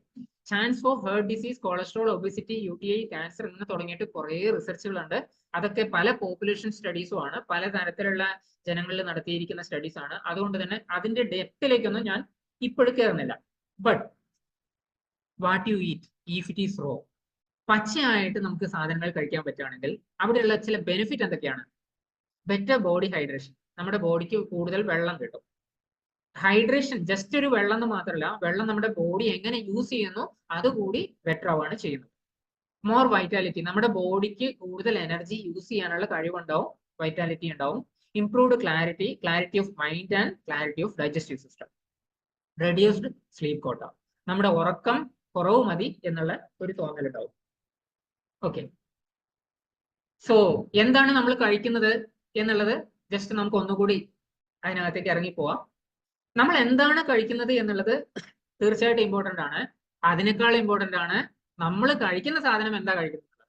chance for heart disease, cholesterol, obesity, UTI, cancer ഇങ്ങനെ തുടങ്ങിയിട്ട് കുറേ റിസർച്ചുകളുണ്ട്. അതൊക്കെ പല പോപ്പുലേഷൻ സ്റ്റഡീസും ആണ്, പല തരത്തിലുള്ള ജനങ്ങളിൽ നടത്തിയിരിക്കുന്ന സ്റ്റഡീസ് ആണ്. അതുകൊണ്ട് തന്നെ അതിന്റെ ഡെപ്തിലേക്കൊന്നും ഞാൻ ഇപ്പോഴും കയറുന്നില്ല. But what you eat if it is raw, പച്ചയായിട്ട് നമുക്ക് സാധനങ്ങൾ കഴിക്കാൻ പറ്റുകയാണെങ്കിൽ അവിടെയുള്ള ചില ബെനിഫിറ്റ് എന്തൊക്കെയാണ്? ബെറ്റർ ബോഡി ഹൈഡ്രേഷൻ, നമ്മുടെ ബോഡിക്ക് കൂടുതൽ വെള്ളം കിട്ടും. ഹൈഡ്രേഷൻ ജസ്റ്റ് ഒരു വെള്ളം എന്ന് മാത്രമല്ല, വെള്ളം നമ്മുടെ ബോഡി എങ്ങനെ യൂസ് ചെയ്യുന്നു അതുകൂടി ബെറ്റർ ആവുകയാണ് ചെയ്യുന്നത്. മോർ വൈറ്റാലിറ്റി, നമ്മുടെ ബോഡിക്ക് കൂടുതൽ എനർജി യൂസ് ചെയ്യാനുള്ള കഴിവുണ്ടാവും, വൈറ്റാലിറ്റി ഉണ്ടാവും. Improved clarity, clarity of mind and clarity of digestive system. Reduced sleep കോട്ട, നമ്മുടെ ഉറക്കം കുറവ് മതി എന്നുള്ള ഒരു തോന്നലുണ്ടാവും. ഓക്കെ, സോ എന്താണ് നമ്മൾ കഴിക്കുന്നത് എന്നുള്ളത് ജസ്റ്റ് നമുക്ക് ഒന്നുകൂടി അതിനകത്തേക്ക് ഇറങ്ങിപ്പോവാം. നമ്മൾ എന്താണ് കഴിക്കുന്നത് എന്നുള്ളത് തീർച്ചയായിട്ടും ഇമ്പോർട്ടൻ്റ് ആണ്. അതിനേക്കാൾ ഇമ്പോർട്ടൻ്റ് ആണ് നമ്മൾ കഴിക്കുന്ന സാധനം എന്താ കഴിക്കുന്നത്.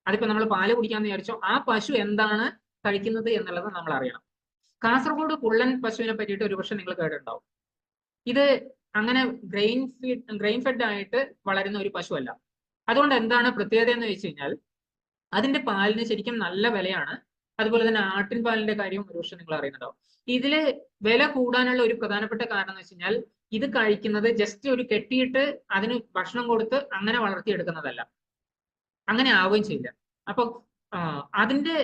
അതിപ്പോ നമ്മൾ പാല് കുടിക്കാന്ന് വിചാരിച്ചോ, ആ പശു എന്താണ് കഴിക്കുന്നത് എന്നുള്ളത് നമ്മൾ അറിയണം. കാസർഗോഡ് കുള്ളൻ പശുവിനെ പറ്റിയിട്ട് ഒരുപക്ഷെ നിങ്ങൾ കേട്ടിട്ടുണ്ടാവും. ഇത് അങ്ങനെ ഗ്രെയിൻ ഫെഡ് ആയിട്ട് വളരുന്ന ഒരു പശു അല്ല. അതുകൊണ്ട് എന്താണ് പ്രത്യേകത എന്ന് വെച്ച് കഴിഞ്ഞാൽ അതിന്റെ പാലിന് ശരിക്കും നല്ല വിലയാണ്. അതുപോലെ തന്നെ ആട്ടിൻ പാലിന്റെ കാര്യവും ഒരുപക്ഷെ നിങ്ങൾ അറിയുന്നുണ്ടാവും. ഇതില് വില കൂടാനുള്ള ഒരു പ്രധാനപ്പെട്ട കാരണം എന്ന് വെച്ച് കഴിഞ്ഞാൽ ഇത് കഴിക്കുന്നത് ജസ്റ്റ് ഒരു കെട്ടിയിട്ട് അതിന് ഭക്ഷണം കൊടുത്ത് അങ്ങനെ വളർത്തിയെടുക്കുന്നതല്ല, അങ്ങനെ ആവുകയും ചെയ്യില്ല. അപ്പൊ അതിന്റെ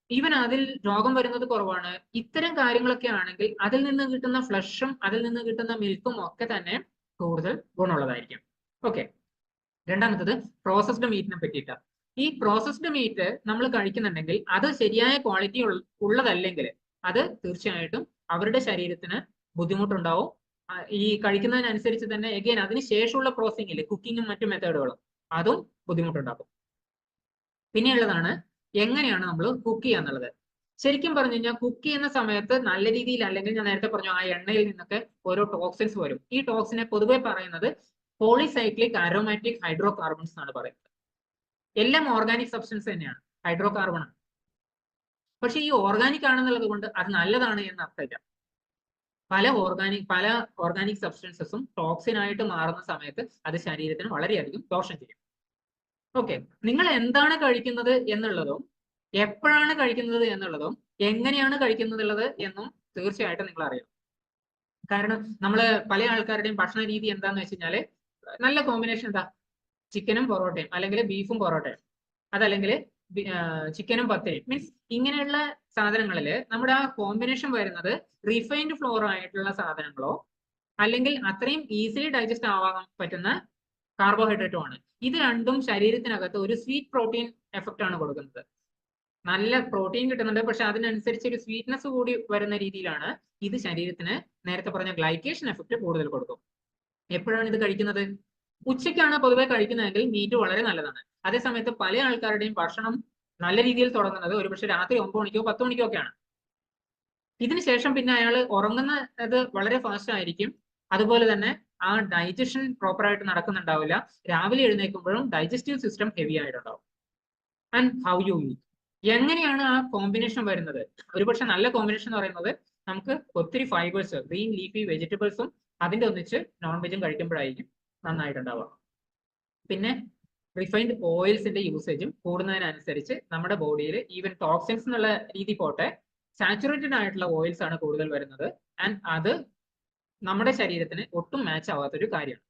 ഈവൻ അതിൽ രോഗം വരുന്നത് കുറവാണ്. ഇത്തരം കാര്യങ്ങളൊക്കെ ആണെങ്കിൽ അതിൽ നിന്ന് കിട്ടുന്ന ഫ്ലഷും അതിൽ നിന്ന് കിട്ടുന്ന മിൽക്കും ഒക്കെ തന്നെ കൂടുതൽ ഗുണമുള്ളതായിരിക്കും. ഓക്കെ, രണ്ടാമത്തത് പ്രോസസ്ഡ് മീറ്റിനെ പറ്റിയിട്ട്. ഈ പ്രോസസ്ഡ് മീറ്റ് നമ്മൾ കഴിക്കുന്നുണ്ടെങ്കിൽ അത് ശരിയായ ക്വാളിറ്റി ഉള്ളതല്ലെങ്കിൽ അത് തീർച്ചയായിട്ടും അവരുടെ ശരീരത്തിന് ബുദ്ധിമുട്ടുണ്ടാവും. ഈ കഴിക്കുന്നതിനനുസരിച്ച് തന്നെ എഗെയിൻ അതിന് ശേഷമുള്ള പ്രോസസ്സിംഗിൽ കുക്കിങ്ങും മറ്റു മെത്തേഡുകളും അതും ബുദ്ധിമുട്ടുണ്ടാക്കും. പിന്നെയുള്ളതാണ് എങ്ങനെയാണ് നമ്മൾ കുക്ക് ചെയ്യുക എന്നുള്ളത്. ശരിക്കും പറഞ്ഞു കഴിഞ്ഞാൽ കുക്ക് ചെയ്യുന്ന സമയത്ത് നല്ല രീതിയിൽ, അല്ലെങ്കിൽ ഞാൻ നേരത്തെ പറഞ്ഞു ആ എണ്ണയിൽ നിന്നൊക്കെ ഓരോ ടോക്സിൻസ് വരും. ഈ ടോക്സിനെ പൊതുവെ പറയുന്നത് പോളിസൈക്ലിക് അരോമാറ്റിക് ഹൈഡ്രോ കാർബൺസ് എന്നാണ് പറയുന്നത്. എല്ലാം ഓർഗാനിക് സബ്സ്റ്റൻസ് തന്നെയാണ്, ഹൈഡ്രോ കാർബൺ ആണ്. പക്ഷെ ഈ ഓർഗാനിക് ആണെന്നുള്ളത് കൊണ്ട് അത് നല്ലതാണ് എന്ന് അർത്ഥമില്ല. പല ഓർഗാനിക് സബ്സ്റ്റൻസസും ടോക്സിൻ ആയിട്ട് മാറുന്ന സമയത്ത് അത് ശരീരത്തിന് വളരെയധികം ദോഷം ചെയ്യും. ഓക്കെ, നിങ്ങൾ എന്താണ് കഴിക്കുന്നത് എന്നുള്ളതും എപ്പോഴാണ് കഴിക്കുന്നത് എന്നുള്ളതും എങ്ങനെയാണ് കഴിക്കുന്നത് എന്നും തീർച്ചയായിട്ടും നിങ്ങൾ അറിയണം. കാരണം നമ്മള് പല ആൾക്കാരുടെയും ഭക്ഷണ രീതി എന്താന്ന് വെച്ച് കഴിഞ്ഞാല് നല്ല കോമ്പിനേഷൻ എന്താ, ചിക്കനും പൊറോട്ടയും അല്ലെങ്കിൽ ബീഫും പൊറോട്ടയും, അതല്ലെങ്കിൽ ചിക്കനും പത്തയും, മീൻസ് ഇങ്ങനെയുള്ള സാധനങ്ങളിൽ നമ്മുടെ ആ കോമ്പിനേഷൻ വരുന്നത് റിഫൈൻഡ് ഫ്ലോർ ആയിട്ടുള്ള സാധനങ്ങളോ അല്ലെങ്കിൽ അത്രയും ഈസിലി ഡൈജസ്റ്റ് ആവാൻ പറ്റുന്ന കാർബോഹൈഡ്രേറ്റും ആണ്. ഇത് രണ്ടും ശരീരത്തിനകത്ത് ഒരു സ്വീറ്റ് പ്രോട്ടീൻ എഫക്റ്റ് ആണ് കൊടുക്കുന്നത്. നല്ല പ്രോട്ടീൻ കിട്ടുന്നുണ്ട്, പക്ഷെ അതിനനുസരിച്ച് ഒരു സ്വീറ്റ്നെസ് കൂടി വരുന്ന രീതിയിലാണ് ഇത് ശരീരത്തിന് നേരത്തെ പറഞ്ഞ ഗ്ലൈക്കേഷൻ എഫക്റ്റ് കൂടുതൽ കൊടുക്കും. എപ്പോഴാണ് ഇത് കഴിക്കുന്നത്? ഉച്ചയ്ക്കാണ് പൊതുവെ കഴിക്കുന്നതെങ്കിൽ മീറ്റ് വളരെ നല്ലതാണ്. അതേസമയത്ത് പല ആൾക്കാരുടെയും ഭക്ഷണം നല്ല രീതിയിൽ തുടങ്ങുന്നത് ഒരുപക്ഷെ രാത്രി 9 മണിക്കോ 10 മണിക്കോ ഒക്കെയാണ്. ഇതിനുശേഷം പിന്നെ അയാൾ ഉറങ്ങുന്നത് വളരെ ഫാസ്റ്റ് ആയിരിക്കും. അതുപോലെ തന്നെ ആ ഡൈജഷൻ പ്രോപ്പർ ആയിട്ട് നടക്കുന്നുണ്ടാവില്ല. രാവിലെ എഴുന്നേൽക്കുമ്പോഴും ഡൈജസ്റ്റീവ് സിസ്റ്റം ഹെവി ആയിട്ടുണ്ടാവും. ആൻഡ് ഹൗ യു ഈറ്റ്, എങ്ങനെയാണ് ആ കോമ്പിനേഷൻ വരുന്നത്? ഒരുപക്ഷെ നല്ല കോമ്പിനേഷൻ എന്ന് പറയുന്നത് നമുക്ക് ഒത്തിരി ഫൈബേഴ്സ്, ഗ്രീൻ ലീഫി വെജിറ്റബിൾസും അതിന്റെ ഒന്നിച്ച് നോൺ വെജും കഴിക്കുമ്പോഴായിരിക്കും നന്നായിട്ടുണ്ടാവുക. പിന്നെ റിഫൈൻഡ് ഓയിൽസിന്റെ യൂസേജും കൂടുന്നതിനനുസരിച്ച് നമ്മുടെ ബോഡിയിൽ ഈവൻ ടോക്സിൻസ് എന്നുള്ള രീതി പോട്ടെ, സാച്ചുറേറ്റഡ് ആയിട്ടുള്ള ഓയിൽസ് ആണ് കൂടുതൽ വരുന്നത്. ആൻഡ് അത് നമ്മുടെ ശരീരത്തിന് ഒട്ടും മാച്ച് ആവാത്തൊരു കാര്യമാണ്.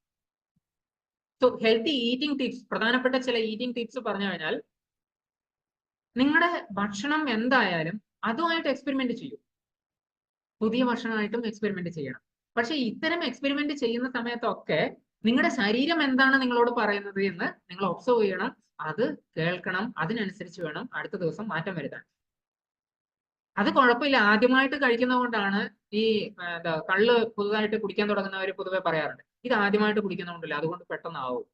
സോ ഹെൽത്തി ഈറ്റിംഗ് ടിപ്സ്, പ്രധാനപ്പെട്ട ചില ഈറ്റിംഗ് ടിപ്സ് പറഞ്ഞു കഴിഞ്ഞാൽ, നിങ്ങളുടെ ഭക്ഷണം എന്തായാലും അതുമായിട്ട് എക്സ്പെരിമെന്റ് ചെയ്യൂ. പുതിയ ഭക്ഷണമായിട്ടും എക്സ്പെരിമെന്റ് ചെയ്യണം. പക്ഷെ ഇത്തരം എക്സ്പെരിമെന്റ് ചെയ്യുന്ന സമയത്തൊക്കെ നിങ്ങളുടെ ശരീരം എന്താണ് നിങ്ങളോട് പറയുന്നത് എന്ന് നിങ്ങൾ ഒബ്സർവ് ചെയ്യണം, അത് കേൾക്കണം, അതിനനുസരിച്ച് വേണം അടുത്ത ദിവസം മാറ്റം വരുത്താൻ. അത് കുഴപ്പമില്ല. ആദ്യമായിട്ട് കഴിക്കുന്നത് കൊണ്ടാണ് ഈ കള്ള് പുതുതായിട്ട് കുടിക്കാൻ തുടങ്ങുന്നവർ പൊതുവെ പറയാറുണ്ട്, ഇത് ആദ്യമായിട്ട് കുടിക്കുന്നതുകൊണ്ടല്ല, അതുകൊണ്ട് പെട്ടെന്നാവും.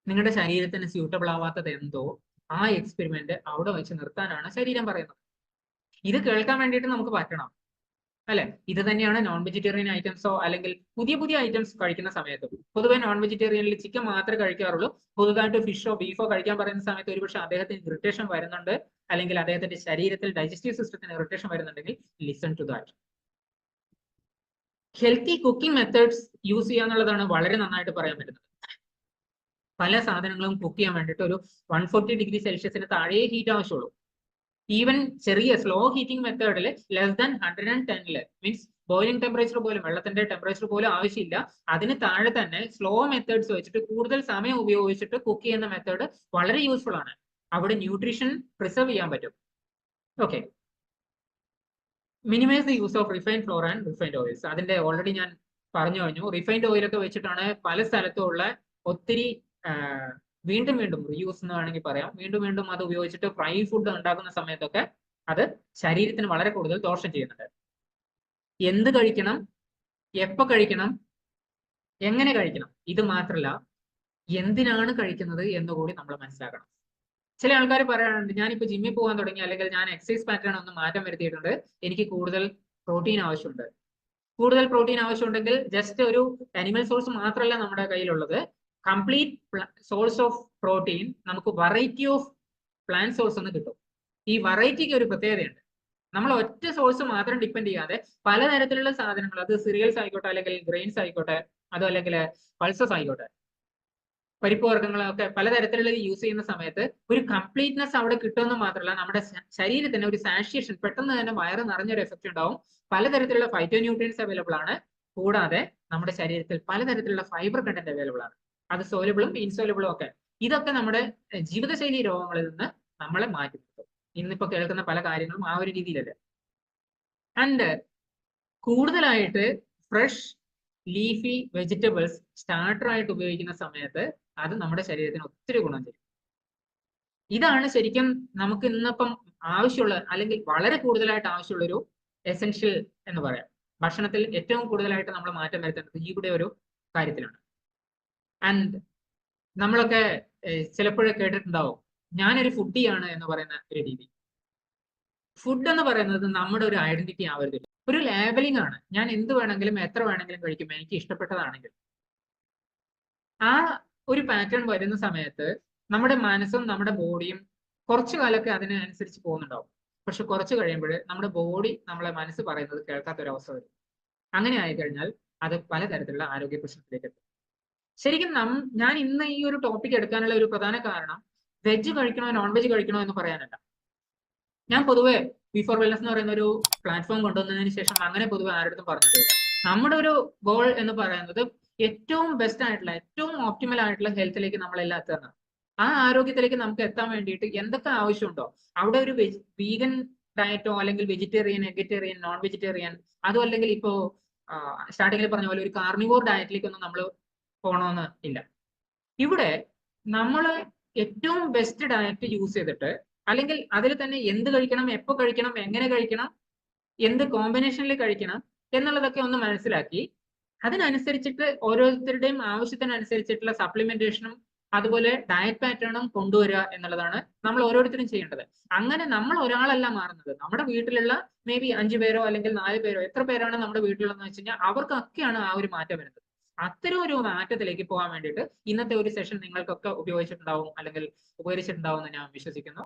നിങ്ങളുടെ ശരീരത്തിന് സ്യൂട്ടബിൾ ആവാത്തത് എന്തോ ആ എക്സ്പെരിമെന്റ് അവിടെ വെച്ച് നിർത്താനാണ് ശരീരം പറയുന്നത്. ഇത് കേൾക്കാൻ വേണ്ടിയിട്ട് നമുക്ക് പറ്റണം, അല്ലെ? ഇത് തന്നെയാണ് നോൺ വെജിറ്റേറിയൻ ഐറ്റംസോ അല്ലെങ്കിൽ പുതിയ പുതിയ ഐറ്റംസ് കഴിക്കുന്ന സമയത്തും. പൊതുവെ നോൺ വെജിറ്റേറിയനിൽ ചിക്കൻ മാത്രമേ കഴിക്കാറുള്ളൂ. പുതുതായിട്ട് ഫിഷോ ബീഫോ കഴിക്കാൻ പറയുന്ന സമയത്ത് ഒരുപക്ഷെ അദ്ദേഹത്തിന് ഇറിറ്റേഷൻ വരുന്നുണ്ട്, അല്ലെങ്കിൽ അദ്ദേഹത്തിന്റെ ശരീരത്തിൽ ഡൈജസ്റ്റീവ് സിസ്റ്റത്തിന് ഇറിറ്റേഷൻ വരുന്നുണ്ടെങ്കിൽ listen to that. Healthy cooking methods use ചെയ്യുക എന്നുള്ളതാണ് വളരെ നന്നായിട്ട് പറയാൻ പറ്റുന്നത്. പല സാധനങ്ങളും കുക്ക് ചെയ്യാൻ വേണ്ടിയിട്ട് ഒരു 140 ഡിഗ്രി സെൽഷ്യസിന് താഴെ ഹീറ്റ് ആവശ്യമുള്ളൂ. ഈവൻ ചെറിയ സ്ലോ ഹീറ്റിംഗ് മെത്തേഡിൽ less than 110 means boiling temperature പോലും, വെള്ളത്തിന്റെ ടെമ്പറേച്ചർ പോലും ആവശ്യമില്ല. അതിന് താഴെ തന്നെ സ്ലോ മെത്തേഡ്സ് വെച്ചിട്ട് കൂടുതൽ സമയം ഉപയോഗിച്ചിട്ട് കുക്ക് ചെയ്യുന്ന മെത്തേഡ് വളരെ യൂസ്ഫുൾ ആണ്. അവിടെ ന്യൂട്രീഷൻ പ്രിസർവ് ചെയ്യാൻ പറ്റും. Okay, minimise the use of refined flour and refined oils. അതിന്റെ ഓൾറെഡി ഞാൻ പറഞ്ഞു കഴിഞ്ഞു. റിഫൈൻഡ് ഓയിലൊക്കെ വെച്ചിട്ടാണ് പല സ്ഥലത്തും ഉള്ള ഒത്തിരി വീണ്ടും വീണ്ടും റീയൂസ് എന്ന് വേണമെങ്കിൽ പറയാം, വീണ്ടും വീണ്ടും അത് ഉപയോഗിച്ചിട്ട് ഫ്രൈ ഫുഡ് ഉണ്ടാക്കുന്ന സമയത്തൊക്കെ അത് ശരീരത്തിന് വളരെ കൂടുതൽ ദോഷം ചെയ്യുന്നുണ്ട്. എന്ത് കഴിക്കണം, എപ്പോൾ കഴിക്കണം, എങ്ങനെ കഴിക്കണം, ഇത് മാത്രമല്ല എന്തിനാണ് കഴിക്കുന്നത് എന്നുകൂടി നമ്മൾ മനസ്സിലാക്കണം. ചില ആൾക്കാർ പറയാറുണ്ട്, ഞാനിപ്പോൾ ജിമ്മിൽ പോകാൻ തുടങ്ങി, അല്ലെങ്കിൽ ഞാൻ എക്സസൈസ് പാറ്റേൺ ഒന്ന് മാറ്റം വരുത്തിയിട്ടുണ്ട്, എനിക്ക് കൂടുതൽ പ്രോട്ടീൻ ആവശ്യമുണ്ട്. കൂടുതൽ പ്രോട്ടീൻ ആവശ്യമുണ്ടെങ്കിൽ ജസ്റ്റ് ഒരു അനിമൽ സോഴ്സ് മാത്രമല്ല നമ്മുടെ കയ്യിലുള്ളത്, കംപ്ലീറ്റ് സോഴ്സ് ഓഫ് പ്രോട്ടീൻ നമുക്ക് വെറൈറ്റി ഓഫ് പ്ലാന്റ് സോഴ്സ് ഒന്ന് കിട്ടും. ഈ വെറൈറ്റിക്ക് ഒരു പ്രത്യേകതയുണ്ട്. നമ്മൾ ഒറ്റ സോഴ്സ് മാത്രം ഡിപ്പെൻഡ് ചെയ്യാതെ പലതരത്തിലുള്ള സാധനങ്ങൾ, അത് സിറിയൽസ് ആയിക്കോട്ടെ, അല്ലെങ്കിൽ ഗ്രെയിൻസ് ആയിക്കോട്ടെ, അതോ അല്ലെങ്കിൽ പൾസസ് ആയിക്കോട്ടെ, പരിപ്പ് വർഗ്ഗങ്ങളൊക്കെ പലതരത്തിലുള്ള യൂസ് ചെയ്യുന്ന സമയത്ത് ഒരു കംപ്ലീറ്റ്നെസ് അവിടെ കിട്ടുമെന്ന് മാത്രമല്ല, നമ്മുടെ ശരീരത്തിന് ഒരു സാഷിയേഷൻ, പെട്ടെന്ന് തന്നെ വയറ് നിറഞ്ഞൊരു എഫക്റ്റ് ഉണ്ടാവും. പലതരത്തിലുള്ള ഫൈറ്റോ ന്യൂട്രിയൻസ് അവൈലബിൾ ആണ്. കൂടാതെ നമ്മുടെ ശരീരത്തിൽ പലതരത്തിലുള്ള ഫൈബർ കണ്ടന്റ് അവൈലബിൾ ആണ്. അത് സോലബിളും ഇൻസോലബിളും ഒക്കെ. ഇതൊക്കെ നമ്മുടെ ജീവിതശൈലി രോഗങ്ങളിൽ നിന്ന് നമ്മളെ മാറ്റി നിർത്തും. ഇന്നിപ്പോ കേൾക്കുന്ന പല കാര്യങ്ങളും ആ ഒരു രീതിയിലല്ല. ആൻഡ് കൂടുതലായിട്ട് ഫ്രഷ് ലീഫി വെജിറ്റബിൾസ് സ്റ്റാർട്ടർ ആയിട്ട് ഉപയോഗിക്കുന്ന സമയത്ത് അത് നമ്മുടെ ശരീരത്തിന് ഒത്തിരി ഗുണം ചെയ്യും. ഇതാണ് ശരിക്കും നമുക്ക് ഇന്നിപ്പം ആവശ്യമുള്ള, അല്ലെങ്കിൽ വളരെ കൂടുതലായിട്ട് ആവശ്യമുള്ള ഒരു എസെൻഷ്യൽ എന്ന് പറയാം. ഭക്ഷണത്തിൽ ഏറ്റവും കൂടുതലായിട്ട് നമ്മൾ മാറ്റം വരുത്തേണ്ടത് ഈ കൂടെ ഒരു കാര്യത്തിലാണ്. ആൻഡ് നമ്മളൊക്കെ ചിലപ്പോഴേ കേട്ടിട്ടുണ്ടാവും, ഞാനൊരു ഫുഡിയാണ് എന്ന് പറയുന്ന ഒരു രീതി. ഫുഡ് എന്ന് പറയുന്നത് നമ്മുടെ ഒരു ഐഡന്റിറ്റി ആവരുത്, ഒരു ലേബലിംഗ് ആണ്. ഞാൻ എന്ത് വേണമെങ്കിലും എത്ര വേണമെങ്കിലും കഴിക്കും, എനിക്ക് ഇഷ്ടപ്പെട്ടതാണെങ്കിൽ. ആ ഒരു പാറ്റേൺ വരുന്ന സമയത്ത് നമ്മുടെ മനസ്സും നമ്മുടെ ബോഡിയും കുറച്ചു കാലമൊക്കെ അതിനനുസരിച്ച് പോകുന്നുണ്ടാവും. പക്ഷെ കുറച്ച് കഴിയുമ്പോൾ നമ്മുടെ ബോഡി നമ്മളെ മനസ്സ് പറയുന്നത് കേൾക്കാത്തൊരവസ്ഥ വരും. അങ്ങനെ ആയിക്കഴിഞ്ഞാൽ അത് പലതരത്തിലുള്ള ആരോഗ്യ പ്രശ്നത്തിലേക്ക് എത്തും. ശരിക്കും ഞാൻ ഇന്ന് ഈ ഒരു ടോപ്പിക് എടുക്കാനുള്ള ഒരു പ്രധാന കാരണം വെജ് കഴിക്കണോ നോൺ വെജ് കഴിക്കണോ എന്ന് പറയാനല്ല. ഞാൻ പൊതുവെ ബിഫോർ വെൽനസ് എന്ന് പറയുന്ന ഒരു പ്ലാറ്റ്ഫോം കൊണ്ടുവന്നതിന് ശേഷം അങ്ങനെ പൊതുവെ ആരുടെ പറഞ്ഞിട്ടില്ല. നമ്മുടെ ഒരു ഗോൾ എന്ന് പറയുന്നത് ഏറ്റവും ബെസ്റ്റ് ആയിട്ടുള്ള, ഏറ്റവും ഓപ്റ്റിമൽ ആയിട്ടുള്ള ഹെൽത്തിലേക്ക് നമ്മളെല്ലാം എത്തുന്നത്. ആ ആരോഗ്യത്തിലേക്ക് നമുക്ക് എത്താൻ വേണ്ടിയിട്ട് എന്തൊക്കെ ആവശ്യമുണ്ടോ, അവിടെ ഒരു വീഗൻ ഡയറ്റോ അല്ലെങ്കിൽ വെജിറ്റേറിയൻ, എഗറ്റേറിയൻ, നോൺ വെജിറ്റേറിയൻ, അതും അല്ലെങ്കിൽ ഇപ്പോ സ്റ്റാർട്ടിങ്ങിൽ പറഞ്ഞ പോലെ ഒരു കാർണിവോർ ഡയറ്റിലേക്കൊന്നും നമ്മൾ പോകണമെന്ന് ഇല്ല. ഇവിടെ നമ്മൾ ഏറ്റവും ബെസ്റ്റ് ഡയറ്റ് യൂസ് ചെയ്തിട്ട്, അല്ലെങ്കിൽ അതിൽ തന്നെ എന്ത് കഴിക്കണം, എപ്പോ കഴിക്കണം, എങ്ങനെ കഴിക്കണം, എന്ത് കോമ്പിനേഷനിൽ കഴിക്കണം എന്നുള്ളതൊക്കെ ഒന്ന് മനസ്സിലാക്കി അതിനനുസരിച്ചിട്ട് ഓരോരുത്തരുടെയും ആവശ്യത്തിനനുസരിച്ചിട്ടുള്ള സപ്ലിമെന്റേഷനും അതുപോലെ ഡയറ്റ് പാറ്റേണും കൊണ്ടുവരിക എന്നുള്ളതാണ് നമ്മൾ ഓരോരുത്തരും ചെയ്യേണ്ടത്. അങ്ങനെ നമ്മൾ ഒരാളല്ല മാറുന്നത്. നമ്മുടെ വീട്ടിലുള്ള മേ ബി 5 പേരോ അല്ലെങ്കിൽ 4 പേരോ, എത്ര പേരാണ് നമ്മുടെ വീട്ടിലുള്ളതെന്ന് വെച്ച് കഴിഞ്ഞാൽ അവർക്കൊക്കെയാണ് ആ ഒരു മാറ്റം വരുന്നത്. അത്തരം ഒരു മാറ്റത്തിലേക്ക് പോകാൻ വേണ്ടിയിട്ട് ഇന്നത്തെ ഒരു സെഷൻ നിങ്ങൾക്കൊക്കെ ഉപയോഗിച്ചിട്ടുണ്ടാവും അല്ലെങ്കിൽ ഉപകരിച്ചിട്ടുണ്ടാവും എന്ന് ഞാൻ വിശ്വസിക്കുന്നു.